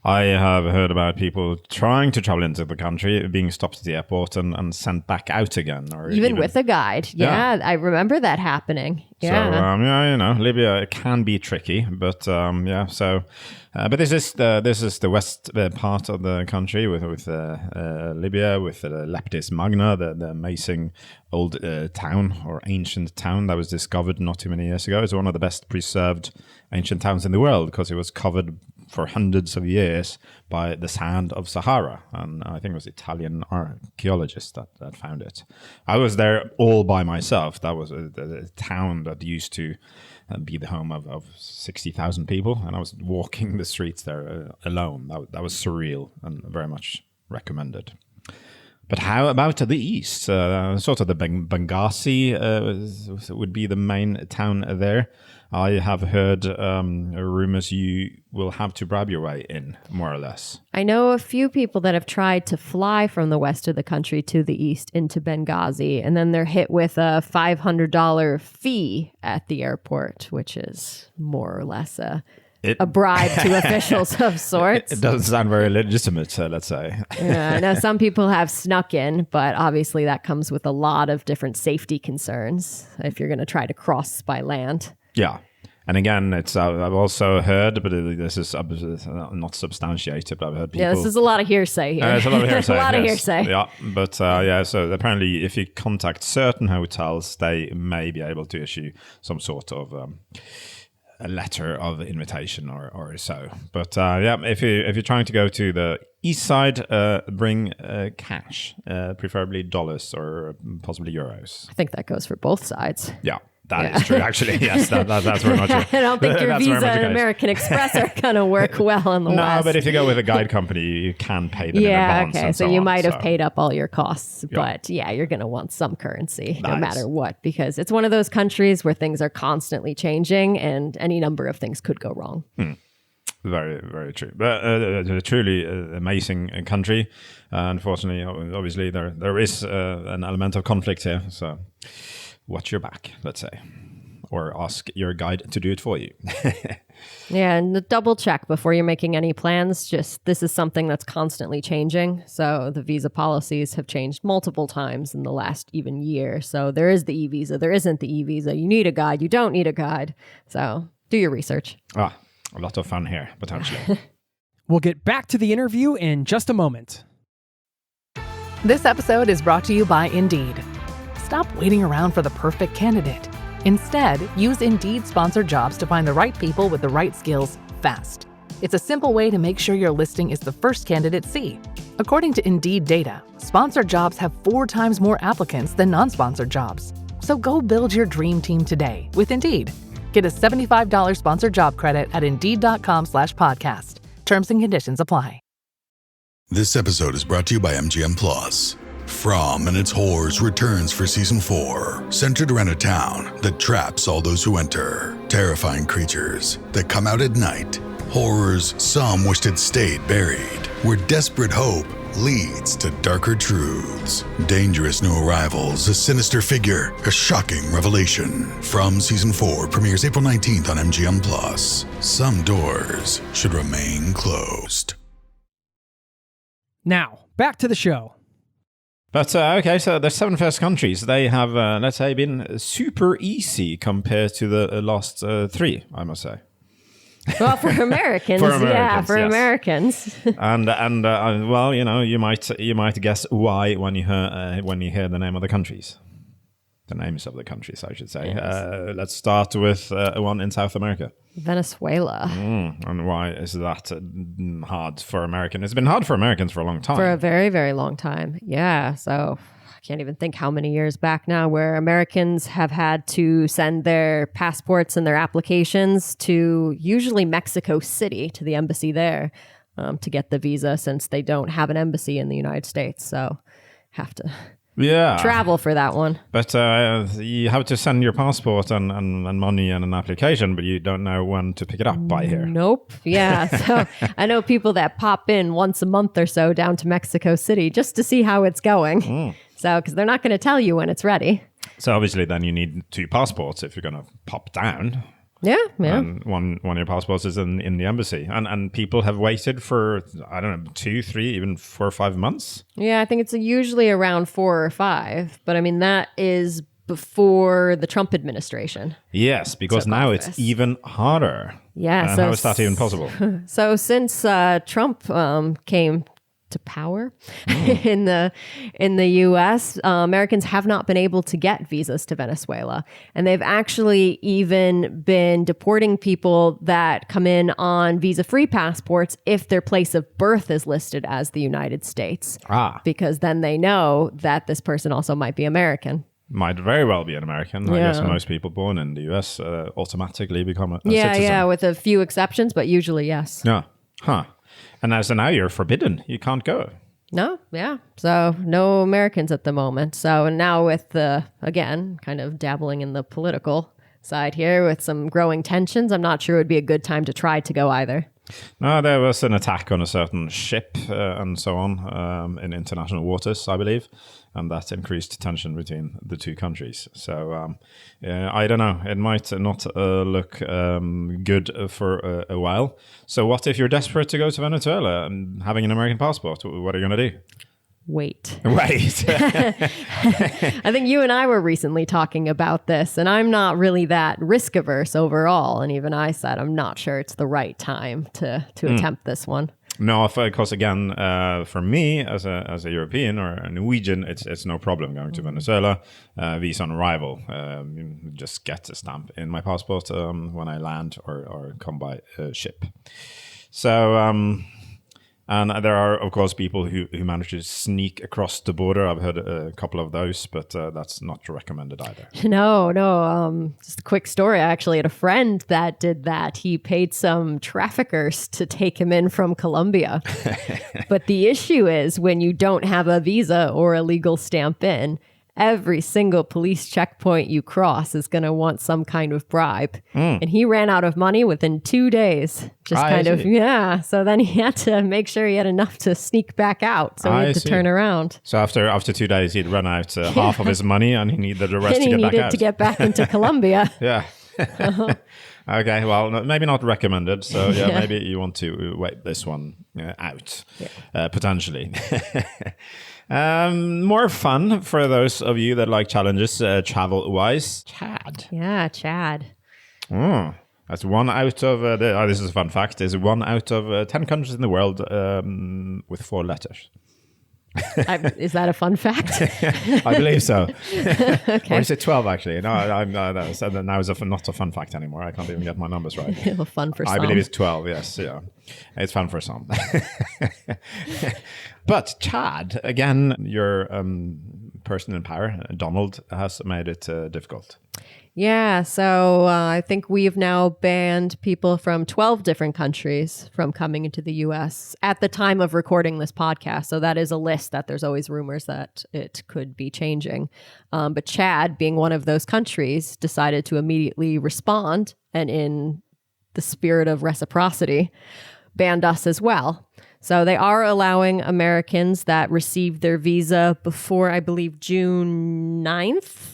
I have heard about people trying to travel into the country, being stopped at the airport and sent back out again. Or even with a guide. Yeah, I remember that happening. Yeah. So, Libya can be tricky, but but this is the west part of the country with Libya, with Leptis Magna, the amazing old town or ancient town that was discovered not too many years ago. It's one of the best preserved ancient towns in the world because it was covered for hundreds of years by the sand of Sahara. And I think it was Italian archaeologists that found it. I was there all by myself. That was a town that used to be the home of 60,000 people. And I was walking the streets there alone. That was surreal and very much recommended. But how about the east? Sort of the Benghazi would be the main town there. I have heard rumors you will have to bribe your way in, more or less. I know a few people that have tried to fly from the west of the country to the east into Benghazi, and then they're hit with a $500 fee at the airport, which is more or less a bribe to officials of sorts. It doesn't sound very legitimate, let's say. Yeah, I know some people have snuck in, but obviously that comes with a lot of different safety concerns if you're going to try to cross by land. Yeah. And again, it's I've also heard, but this is not substantiated, but I've heard people... Yeah, this is a lot of hearsay here. It's a lot of hearsay. A lot of hearsay. Yeah, but so apparently if you contact certain hotels, they may be able to issue some sort of a letter of invitation or so. But if you're trying to go to the east side, bring cash, preferably dollars or possibly euros. I think that goes for both sides. Yeah. That is true, actually. Yes, that's very much it. I don't think your Visa and American Express are going to work well in the West. No, but if you go with a guide company, you can pay them in advance. Okay. So you might have paid up all your costs. But you're going to want some currency no matter what, because it's one of those countries where things are constantly changing and any number of things could go wrong. Very, very true. But a truly amazing country. Unfortunately, obviously, there is an element of conflict here. So watch your back, let's say, or ask your guide to do it for you. Yeah, and double check before you're making any plans. Just this is something that's constantly changing. So the visa policies have changed multiple times in the last even year. So there is the e-visa, there isn't the e-visa. You need a guide, you don't need a guide. So do your research. A lot of fun here, potentially. We'll get back to the interview in just a moment. This episode is brought to you by Indeed. Stop waiting around for the perfect candidate. Instead, use Indeed sponsored jobs to find the right people with the right skills fast. It's a simple way to make sure your listing is the first candidates see. According to Indeed data, sponsored jobs have 4 times more applicants than non-sponsored jobs. So go build your dream team today with Indeed. Get a $75 sponsored job credit at Indeed.com/podcast. Terms and conditions apply. This episode is brought to you by MGM Plus. From and its Horrors returns for season 4, centered around a town that traps all those who enter. Terrifying creatures that come out at night. Horrors some wished had stayed buried, where desperate hope leads to darker truths. Dangerous new arrivals, a sinister figure, a shocking revelation. From season 4 premieres April 19th on MGM Plus. Some doors should remain closed. Now, back to the show. But okay, so the 7 first countries, they have, let's say, been super easy compared to the last 3, I must say. Well, for Americans, yeah, for yes. Americans. and well, you know, you might guess why when you hear the name of the countries. The names of the countries, I should say. Yes. Let's start with one in South America. Venezuela. And why is that hard for Americans? It's been hard for Americans for a long time. For a very, very long time. Yeah. So I can't even think how many years back now where Americans have had to send their passports and their applications to usually Mexico City, to the embassy there, to get the visa, since they don't have an embassy in the United States. So have to... travel for that one. But you have to send your passport and money and an application, but you don't know when to pick it up by here. Nope. Yeah. So I know people that pop in once a month or so down to Mexico City just to see how it's going. So, because they're not going to tell you when it's ready. So obviously then you need 2 passports if you're going to pop down. Yeah. And one of your passports is in the embassy. And people have waited for, I don't know, 2, 3, even 4 or 5 months. Yeah, I think it's usually around 4 or 5. But I mean, that is before the Trump administration. Yes, because now it's even harder. Yeah. And so how is that even possible? So since Trump came to power in the U.S., Americans have not been able to get visas to Venezuela, and they've actually even been deporting people that come in on visa-free passports if their place of birth is listed as the United States, because then they know that this person also might be American. Might very well be an American. I guess most people born in the U.S. Automatically become a citizen. Yeah, with a few exceptions, but usually yes. Yeah. Huh. And so now you're forbidden. You can't go. No, yeah. So no Americans at the moment. So now with again, kind of dabbling in the political side here with some growing tensions, I'm not sure it would be a good time to try to go either. No, there was an attack on a certain ship and so on in international waters, I believe. And that increased tension between the 2 countries. So I don't know. It might not look good for a while. So what if you're desperate to go to Venezuela and having an American passport? What are you going to do? Wait. I think you and I were recently talking about this, and I'm not really that risk averse overall. And even I said, I'm not sure it's the right time to attempt this one. No, of course, again, for me as a European or a Norwegian, it's no problem going to Venezuela. Visa on arrival, just get a stamp in my passport when I land or come by ship. So, and there are, of course, people who manage to sneak across the border. I've heard a couple of those, but that's not recommended either. No. Just a quick story. I actually had a friend that did that. He paid some traffickers to take him in from Colombia. But the issue is when you don't have a visa or a legal stamp in, every single police checkpoint you cross is going to want some kind of bribe. And he ran out of money within 2 days. So then he had to make sure he had enough to sneak back out. So he had to turn around. So after 2 days, he'd run out half of his money and he needed the rest to get back out. He needed to get back into Colombia. Yeah. Okay, well, maybe not recommended. So maybe you want to wait this one out, potentially. More fun for those of you that like challenges travel-wise. Chad. Yeah, Chad. That's 1 out of, this is a fun fact, is 1 out of 10 countries in the world with 4 letters. Is that a fun fact? I believe so. Okay. Or is it 12 actually? No, now it's not a fun fact anymore. I can't even get my numbers right. Fun for some. I believe it's 12, yes. Yeah. It's fun for some. But Chad, again, your person in power, Donald, has made it difficult. Yeah, so I think we've now banned people from 12 different countries from coming into the U.S. at the time of recording this podcast. So that is a list that there's always rumors that it could be changing. But Chad, being one of those countries, decided to immediately respond and in the spirit of reciprocity, banned us as well. So they are allowing Americans that received their visa before, I believe, June 9th.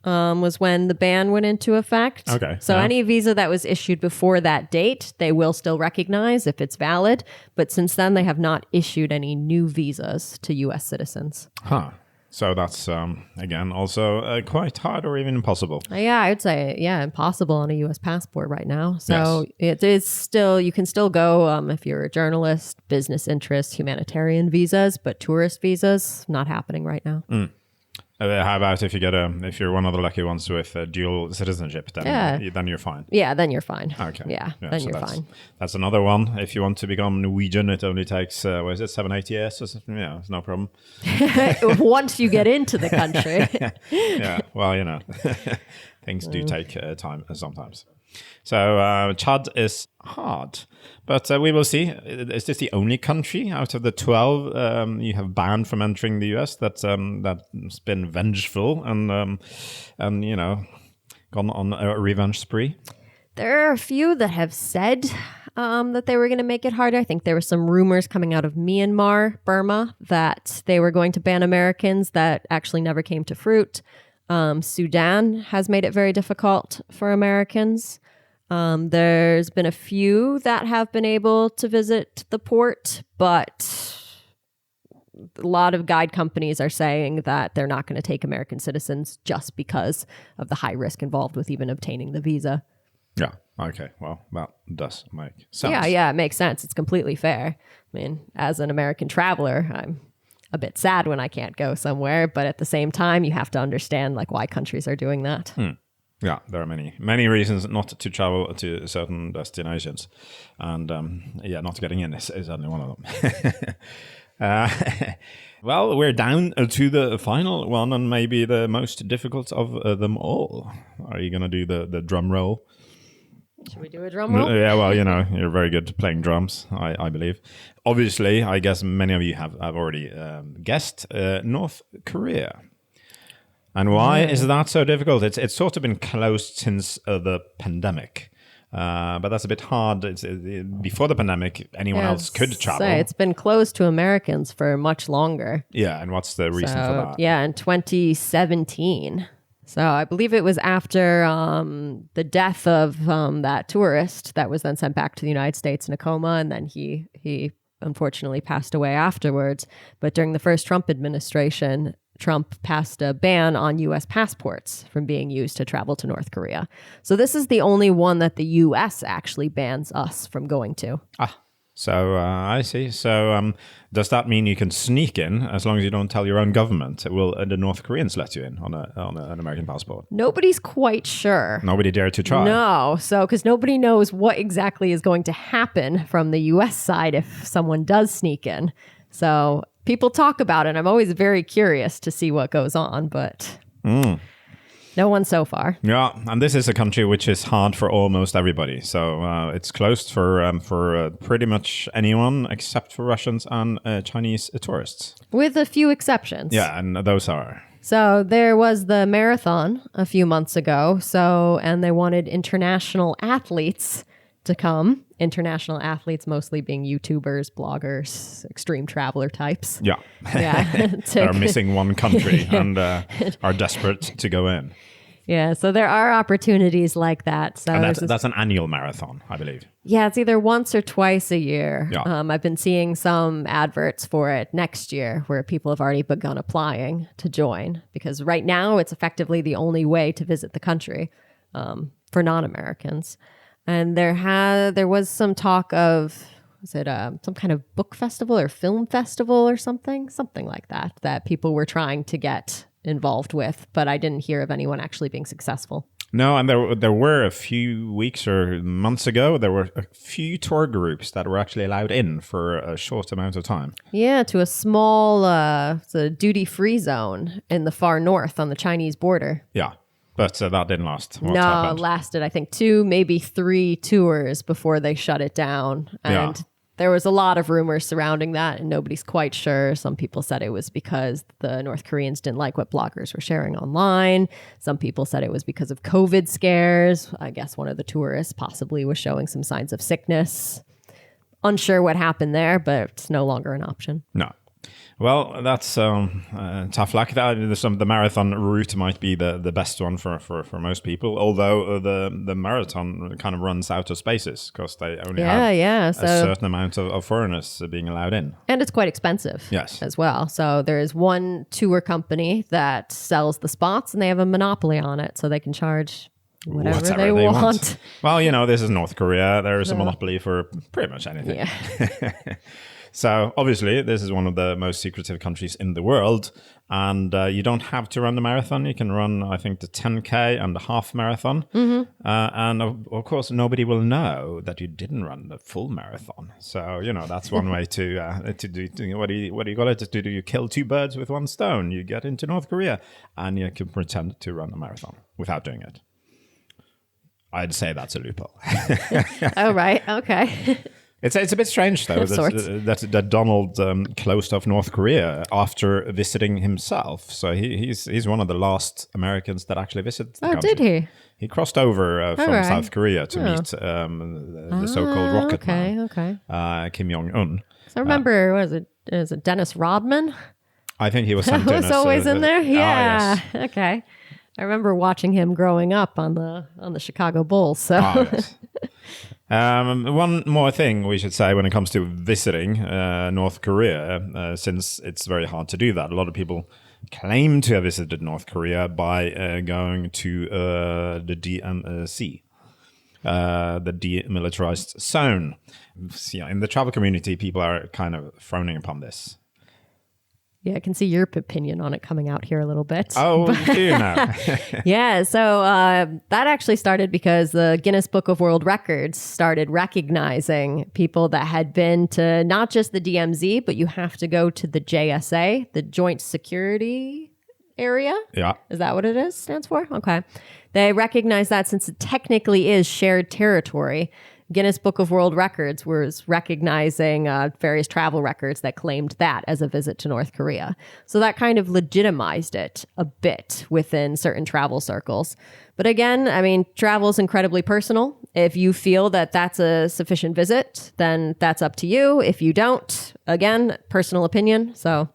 Was when the ban went into effect. Okay. So yeah. any visa that was issued before that date, they will still recognize if it's valid. But since then, they have not issued any new visas to U.S. citizens. Huh. So that's, again, also quite hard or even impossible. Yeah, I would say, impossible on a U.S. passport right now. So It is still, you can still go if you're a journalist, business interest, humanitarian visas, but tourist visas, not happening right now. How about if you're one of the lucky ones with dual citizenship? Then you're fine. Yeah, then you're fine. Okay. Yeah, then so you're fine. That's another one. If you want to become Norwegian, it only takes 7-8 years. Or something. Yeah, it's no problem. Once you get into the country. Yeah. Well, things do take time sometimes. So Chad is hard, but we will see. Is this the only country out of the 12 you have banned from entering the US that's been vengeful and gone on a revenge spree? There are a few that have said that they were going to make it harder. I think there were some rumors coming out of Myanmar, Burma, that they were going to ban Americans that actually never came to fruit. Sudan has made it very difficult for Americans. There's been a few that have been able to visit the port, but a lot of guide companies are saying that they're not going to take American citizens just because of the high risk involved with even obtaining the visa. Yeah. Okay. Well, that does make sense. Yeah, it makes sense. It's completely fair. I mean, as an American traveler, I'm a bit sad when I can't go somewhere, but at the same time, you have to understand why countries are doing that. Yeah, there are many reasons not to travel to certain destinations, and not getting in is only one of them. Well, we're down to the final one, and maybe the most difficult of them all. Are you going to do the drum roll? Should we do a drum roll? Yeah, well, you're very good at playing drums, I believe. Obviously, I guess many of you have already guessed North Korea. And why is that so difficult? It's sort of been closed since the pandemic. But that's a bit hard. Before the pandemic, anyone else could travel. It's been closed to Americans for much longer. Yeah, and what's the reason for that? Yeah, in 2017. So I believe it was after the death of that tourist that was then sent back to the United States in a coma, and then he unfortunately passed away afterwards. But during the first Trump administration, Trump passed a ban on U.S. passports from being used to travel to North Korea. So this is the only one that the U.S. actually bans us from going to. So I see. So does that mean you can sneak in as long as you don't tell your own government? Will the North Koreans let you in on an American passport? Nobody's quite sure. Nobody dared to try? No. So because nobody knows what exactly is going to happen from the U.S. side if someone does sneak in. So people talk about it. I'm always very curious to see what goes on, but no one so far. Yeah, and this is a country which is hard for almost everybody. So it's closed for pretty much anyone except for Russians and Chinese tourists. With a few exceptions. Yeah, and those are... So there was the marathon a few months ago. And they wanted international athletes to come. International athletes mostly being YouTubers, bloggers, extreme traveler types. Yeah. They're missing one country and are desperate to go in. Yeah, so there are opportunities like that. So and that's an annual marathon, I believe. Yeah, it's either once or twice a year. Yeah. I've been seeing some adverts for it next year where people have already begun applying to join, because right now it's effectively the only way to visit the country for non-Americans. And there was some talk of, was it some kind of book festival or film festival or something like that people were trying to get involved with, but I didn't hear of anyone actually being successful. No, and there were a few weeks or months ago, there were a few tour groups that were actually allowed in for a short amount of time. Yeah, to a small duty-free zone in the far north on the Chinese border. Yeah. But that didn't last. What no, happened? it lasted, I think, 2, maybe 3 tours before they shut it down. And there was a lot of rumors surrounding that, and nobody's quite sure. Some people said it was because the North Koreans didn't like what bloggers were sharing online. Some people said it was because of COVID scares. I guess one of the tourists possibly was showing some signs of sickness. Unsure what happened there, but it's no longer an option. No. Well, that's tough luck. The marathon route might be the best one for most people, although the marathon kind of runs out of spaces because they only have a certain amount of foreigners being allowed in. And it's quite expensive as well. So there is one tour company that sells the spots, and they have a monopoly on it, so they can charge whatever they want. Well, this is North Korea. There is a monopoly for pretty much anything. Yeah. So obviously, this is one of the most secretive countries in the world, and you don't have to run the marathon. You can run, I think, the 10K and the half marathon, and of course, nobody will know that you didn't run the full marathon. So that's one way to do. What do you got to do? You kill 2 birds with 1 stone. You get into North Korea, and you can pretend to run a marathon without doing it. I'd say that's a loophole. Oh, right. Okay. It's a bit strange, though, that Donald closed off North Korea after visiting himself. So he's one of the last Americans that actually visited the country. Did he? He crossed over from South Korea to meet the so-called rocket man, Kim Jong-un. So I remember, was it Dennis Rodman? I think he was sent in. Was always in there? Yeah. Yes. Okay. I remember watching him growing up on the Chicago Bulls. So. Yes. One more thing we should say when it comes to visiting North Korea, since it's very hard to do that. A lot of people claim to have visited North Korea by going to the DMZ, the demilitarized zone. In the travel community, people are kind of frowning upon this. Yeah, I can see your opinion on it coming out here a little bit. Oh, do you know? Yeah, so that actually started because the Guinness Book of World Records started recognizing people that had been to not just the DMZ, but you have to go to the JSA, the Joint Security Area. Yeah. Is that what it stands for? Okay. They recognize that since it technically is shared territory. Guinness Book of World Records was recognizing various travel records that claimed that as a visit to North Korea. So that kind of legitimized it a bit within certain travel circles. But again, I mean, travel is incredibly personal. If you feel that that's a sufficient visit, then that's up to you. If you don't, again, personal opinion. So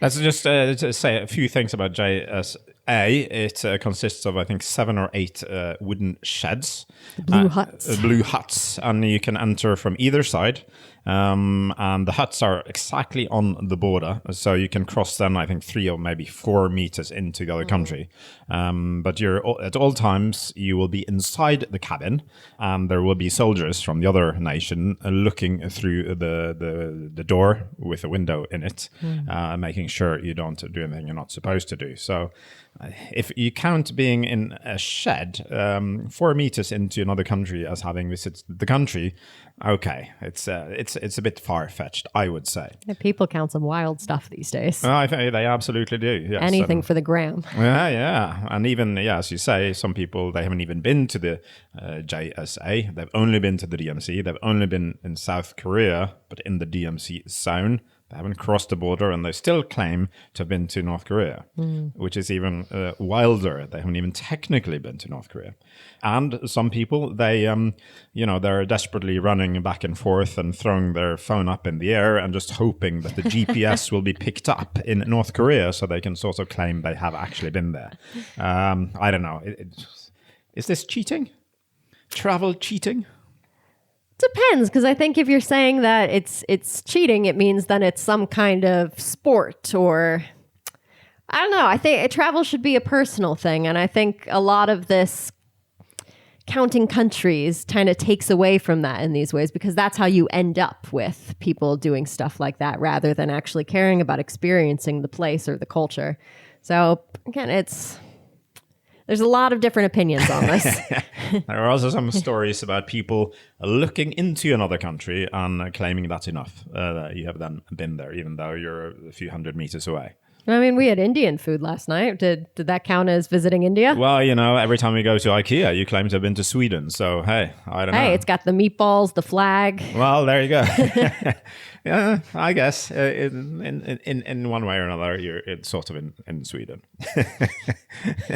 let's just say a few things about JSA. It consists of, I think, 7 or 8 wooden sheds. Blue huts. Blue huts. And you can enter from either side. And the huts are exactly on the border. So you can cross them, I think, 3 or maybe 4 meters into the other country. But at all times, you will be inside the cabin. And there will be soldiers from the other nation looking through the door with a window in it, making sure you don't do anything you're not supposed to do. So if you count being in a shed 4 meters into another country as having visited the country, okay, it's a bit far-fetched, I would say. Yeah, people count some wild stuff these days. Well, I think they absolutely do. Yes. Anything for the gram. Yeah. And even, as you say, some people, they haven't even been to the JSA. They've only been to the DMZ. They've only been in South Korea, but in the DMZ zone. They haven't crossed the border, and they still claim to have been to North Korea, which is even wilder. They haven't even technically been to North Korea. And some people, they're desperately running back and forth and throwing their phone up in the air and just hoping that the GPS will be picked up in North Korea so they can sort of claim they have actually been there. I don't know. Is this cheating? Travel cheating? Depends, because I think if you're saying that it's cheating, it means then it's some kind of sport, or I don't know. I think travel should be a personal thing, and I think a lot of this counting countries kind of takes away from that in these ways, because that's how you end up with people doing stuff like that rather than actually caring about experiencing the place or the culture. So again, there's a lot of different opinions on this. There are also some stories about people looking into another country and claiming that's enough, that you have then been there, even though you're a few hundred meters away. I mean, we had Indian food last night. Did that count as visiting India? Well, every time we go to IKEA, you claim to have been to Sweden. So, hey, I don't know. Hey, it's got the meatballs, the flag. Well, there you go. Yeah, I guess in one way or another, it's sort of in Sweden.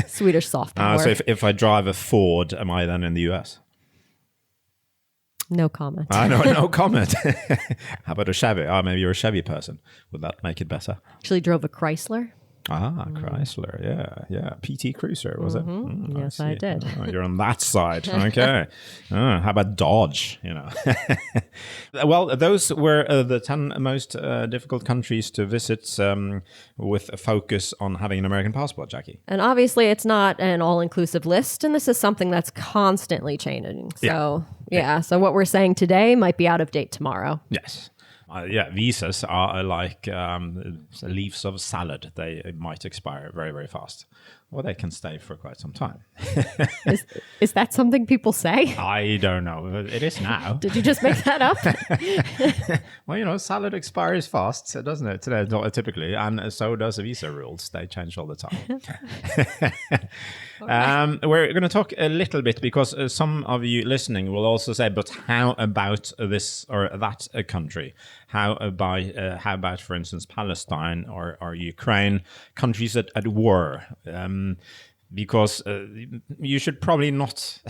Swedish soft power. So if I drive a Ford, am I then in the US? No comment. No comment. How about a Chevy? Maybe you're a Chevy person. Would that make it better? Actually drove a Chrysler. Chrysler, yeah. PT Cruiser, was it? Yes, I did. You're on that side. Okay. How about Dodge, Well, those were the 10 most difficult countries to visit with a focus on having an American passport, Jacqui. And obviously it's not an all-inclusive list, and this is something that's constantly changing. So, so what we're saying today might be out of date tomorrow. Yes. Visas are like leaves of salad. They might expire very, very fast. Or they can stay for quite some time. Is that something people say? I don't know. It is now. Did you just make that up? Well, salad expires fast, doesn't it? Typically. And so does the visa rules. They change all the time. We're going to talk a little bit because some of you listening will also say, but how about this or that country? How about, for instance, Palestine or Ukraine, countries at war? Because you should probably not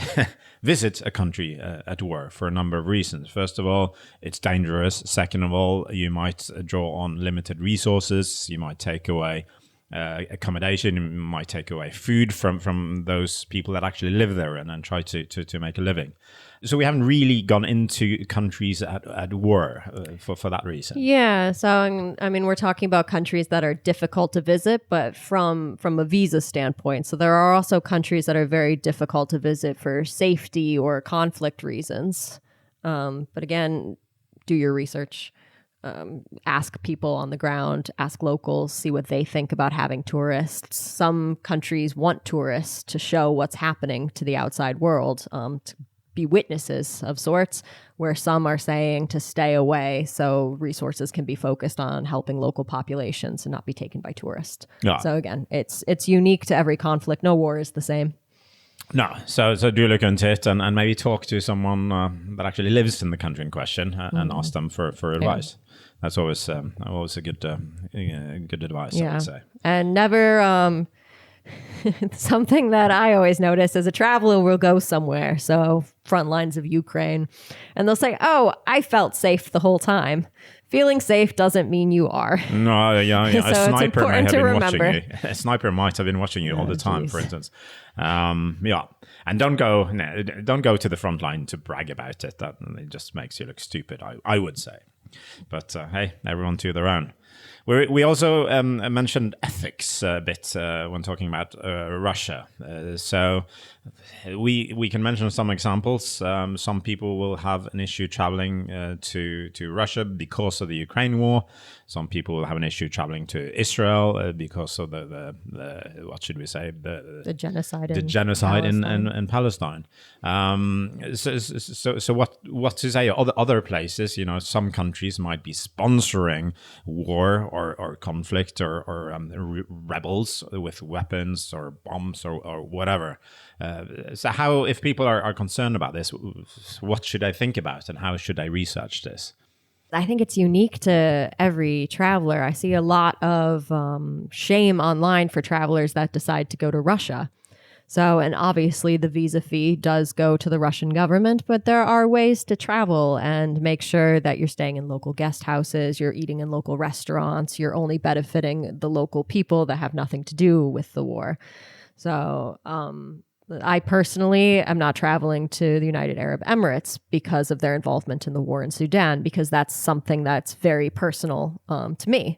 visit a country at war for a number of reasons. First of all, it's dangerous. Second of all, you might draw on limited resources. You might take away accommodation. You might take away food from those people that actually live there and try to make a living. So we haven't really gone into countries at war for that reason. Yeah. So, I mean, we're talking about countries that are difficult to visit, but from a visa standpoint. So there are also countries that are very difficult to visit for safety or conflict reasons. But again, do your research. Ask people on the ground, ask locals, see what they think about having tourists. Some countries want tourists to show what's happening to the outside world, to be witnesses of sorts, where some are saying to stay away so resources can be focused on helping local populations and not be taken by tourists. Yeah. So again, it's unique to every conflict. No war is the same. No, so do look into it and maybe talk to someone that actually lives in the country in question and ask them for advice. Yeah. That's always a good advice, I would say. And never something that I always notice as a traveler will go somewhere. So front lines of Ukraine, and they'll say, "Oh, I felt safe the whole time." Feeling safe doesn't mean you are. No, yeah. So a sniper may have been watching you. A sniper might have been watching you all the time, for instance. And don't go to the front line to brag about it. That it just makes you look stupid, I would say. But hey, everyone to their own. We also mentioned ethics a bit when talking about Russia. So we can mention some examples. Some people will have an issue traveling to Russia because of the Ukraine war. Some people will have an issue traveling to Israel because of the what should we say, the genocide. The genocide in Palestine. So what to say? Other places, some countries might be sponsoring war or conflict or rebels with weapons or bombs or whatever. So how, if people are concerned about this, what should I think about and how should I research this? I think it's unique to every traveler. I see a lot of shame online for travelers that decide to go to Russia. So, and obviously the visa fee does go to the Russian government, but there are ways to travel and make sure that you're staying in local guest houses, you're eating in local restaurants, you're only benefiting the local people that have nothing to do with the war. So, I personally am not traveling to the United Arab Emirates because of their involvement in the war in Sudan, because that's something that's very personal to me.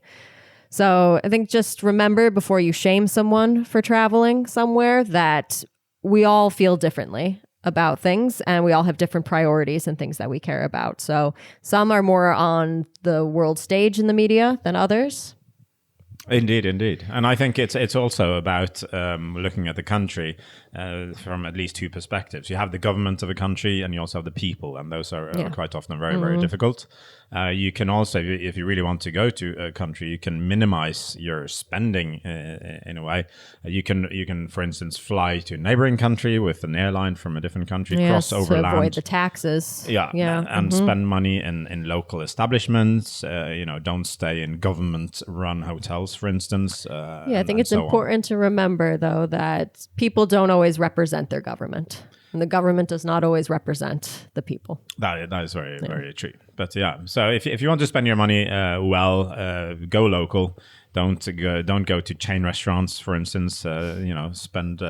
So I think just remember before you shame someone for traveling somewhere that we all feel differently about things and we all have different priorities and things that we care about. So some are more on the world stage in the media than others. Indeed. And I think it's also about looking at the country from at least two perspectives. You have the government of a country and you also have the people, and those are quite often very, very difficult. You can also, if you really want to go to a country, you can minimize your spending in a way. You can, for instance, fly to a neighboring country with an airline from a different country, cross over to land. avoid the taxes. And spend money in local establishments. Don't stay in government-run hotels, for instance. I think it's important to remember, though, that people don't always represent their government. And the government does not always represent the people. That is very, very true. But so if you want to spend your money go local. Don't go to chain restaurants, for instance. Spend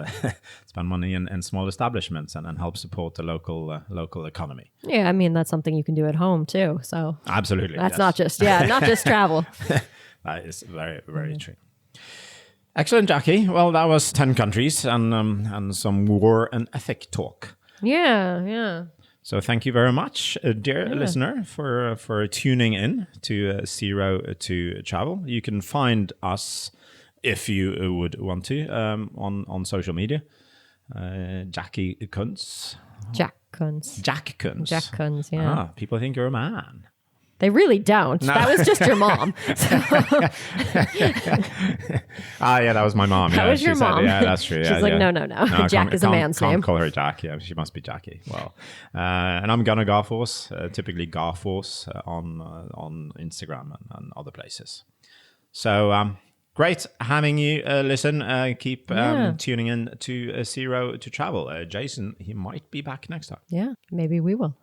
money in small establishments and help support the local economy. Yeah, I mean, that's something you can do at home too. So absolutely, that's not just travel. That is very, very true. Excellent, Jacqui. Well, that was 10 countries and some war and ethic talk. Yeah. So thank you very much, dear listener, for tuning in to Zero to Travel. You can find us, if you would want to, on social media. Jacqui Kunz. Jacq Kunz. Jacq Kunz. Jacq Kunz, yeah. People think you're a man. They really don't. No. That was just your mom. That was my mom. That was your mom. Yeah, that's true. She's like, no. Jacq is a man's name. Can't call her Jacq. Yeah, she must be Jacqui. Well, and I'm Gunnar Garfors, typically Garfors on Instagram and other places. So great having you listen. Keep tuning in to Zero to Travel. Jason, he might be back next time. Yeah, maybe we will.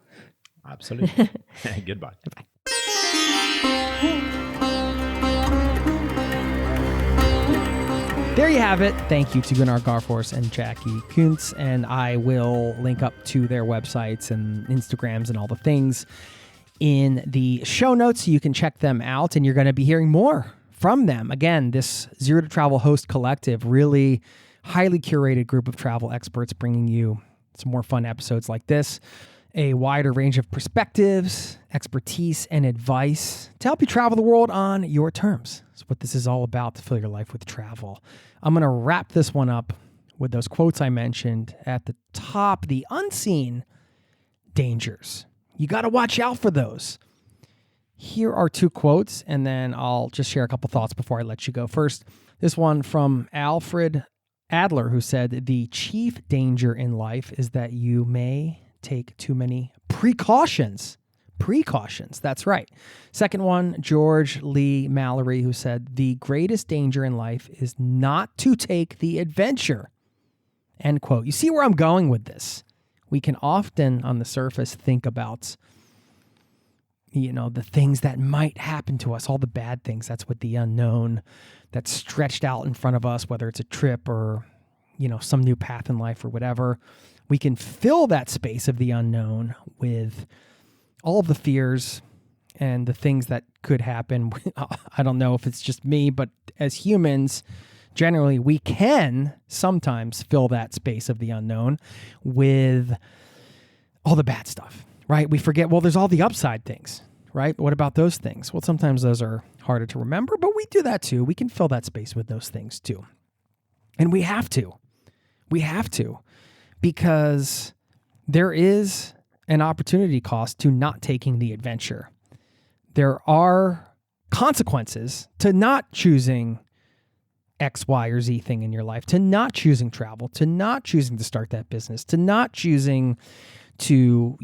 Absolutely. Goodbye. Goodbye. There you have it. Thank you to Gunnar Garfors and Jacqui Kunz, and I will link up to their websites and Instagrams and all the things in the show notes so you can check them out, and you're going to be hearing more from them. Again, this Zero to Travel host collective, really highly curated group of travel experts bringing you some more fun episodes like this. A wider range of perspectives, expertise, and advice to help you travel the world on your terms. That's what this is all about, to fill your life with travel. I'm going to wrap this one up with those quotes I mentioned at the top, the unseen dangers. You got to watch out for those. Here are two quotes, and then I'll just share a couple thoughts before I let you go. First, this one from Alfred Adler, who said, "The chief danger in life is that you may take too many precautions." Precautions, that's right. Second one, George Lee Mallory, who said, "The greatest danger in life is not to take the adventure." End quote. You see where I'm going with this? We can often, on the surface, think about, the things that might happen to us, all the bad things. That's what the unknown that's stretched out in front of us, whether it's a trip or, some new path in life or whatever. We can fill that space of the unknown with all of the fears and the things that could happen. I don't know if it's just me, but as humans, generally, we can sometimes fill that space of the unknown with all the bad stuff, right? We forget, there's all the upside things, right? What about those things? Well, sometimes those are harder to remember, but we do that too. We can fill that space with those things too. And we have to. We have to. Because there is an opportunity cost to not taking the adventure. There are consequences to not choosing X, Y, or Z thing in your life, to not choosing travel, to not choosing to start that business, to not choosing to,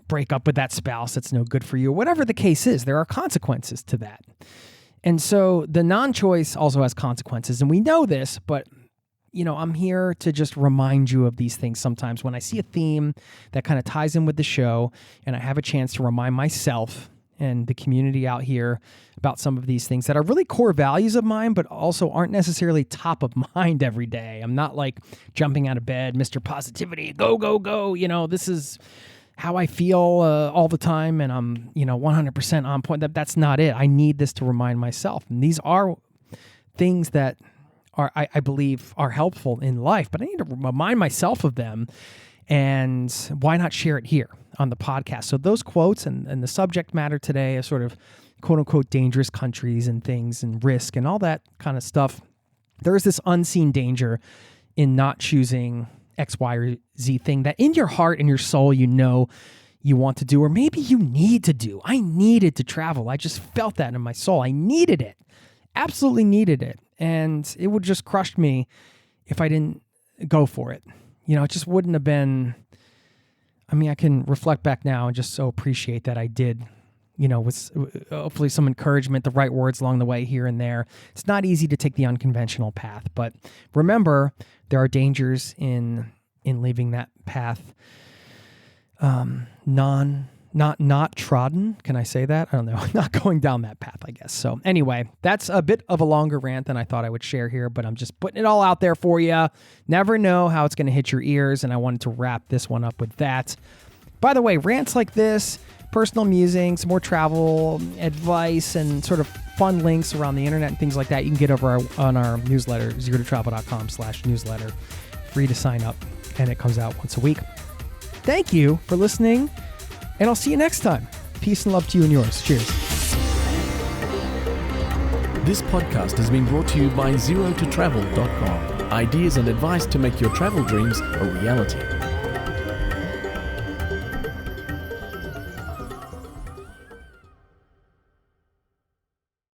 break up with that spouse that's no good for you. Whatever the case is, there are consequences to that. And so the non-choice also has consequences. And we know this, but I'm here to just remind you of these things sometimes when I see a theme that kind of ties in with the show and I have a chance to remind myself and the community out here about some of these things that are really core values of mine, but also aren't necessarily top of mind every day. I'm not like jumping out of bed, Mr. Positivity, go, go, go. This is how I feel all the time, and I'm, 100% on point. That's not it. I need this to remind myself. And these are things that I believe are helpful in life, but I need to remind myself of them. And why not share it here on the podcast? So those quotes and the subject matter today is sort of quote unquote dangerous countries and things and risk and all that kind of stuff, there is this unseen danger in not choosing X, Y, or Z thing that in your heart and your soul, you know you want to do, or maybe you need to do. I needed to travel. I just felt that in my soul. I needed it. Absolutely needed it. And it would just crushed me if I didn't go for it. You know, it just wouldn't have been, I mean, I can reflect back now and just so appreciate that I did, you know, with hopefully some encouragement, the right words along the way here and there. It's not easy to take the unconventional path, but remember, there are dangers in leaving that path not trodden. Can I say that? I don't know. Not going down that path, I guess. So anyway, that's a bit of a longer rant than I thought I would share here, but I'm just putting it all out there for you. Never know how it's going to hit your ears, and I wanted to wrap this one up with that. By the way, rants like this, personal musings, more travel advice, and sort of fun links around the internet and things like that, you can get over on our newsletter, zerototravel.com/newsletter. Free to sign up, and it comes out once a week. Thank you for listening, and I'll see you next time. Peace and love to you and yours. Cheers. This podcast has been brought to you by zerototravel.com. Ideas and advice to make your travel dreams a reality.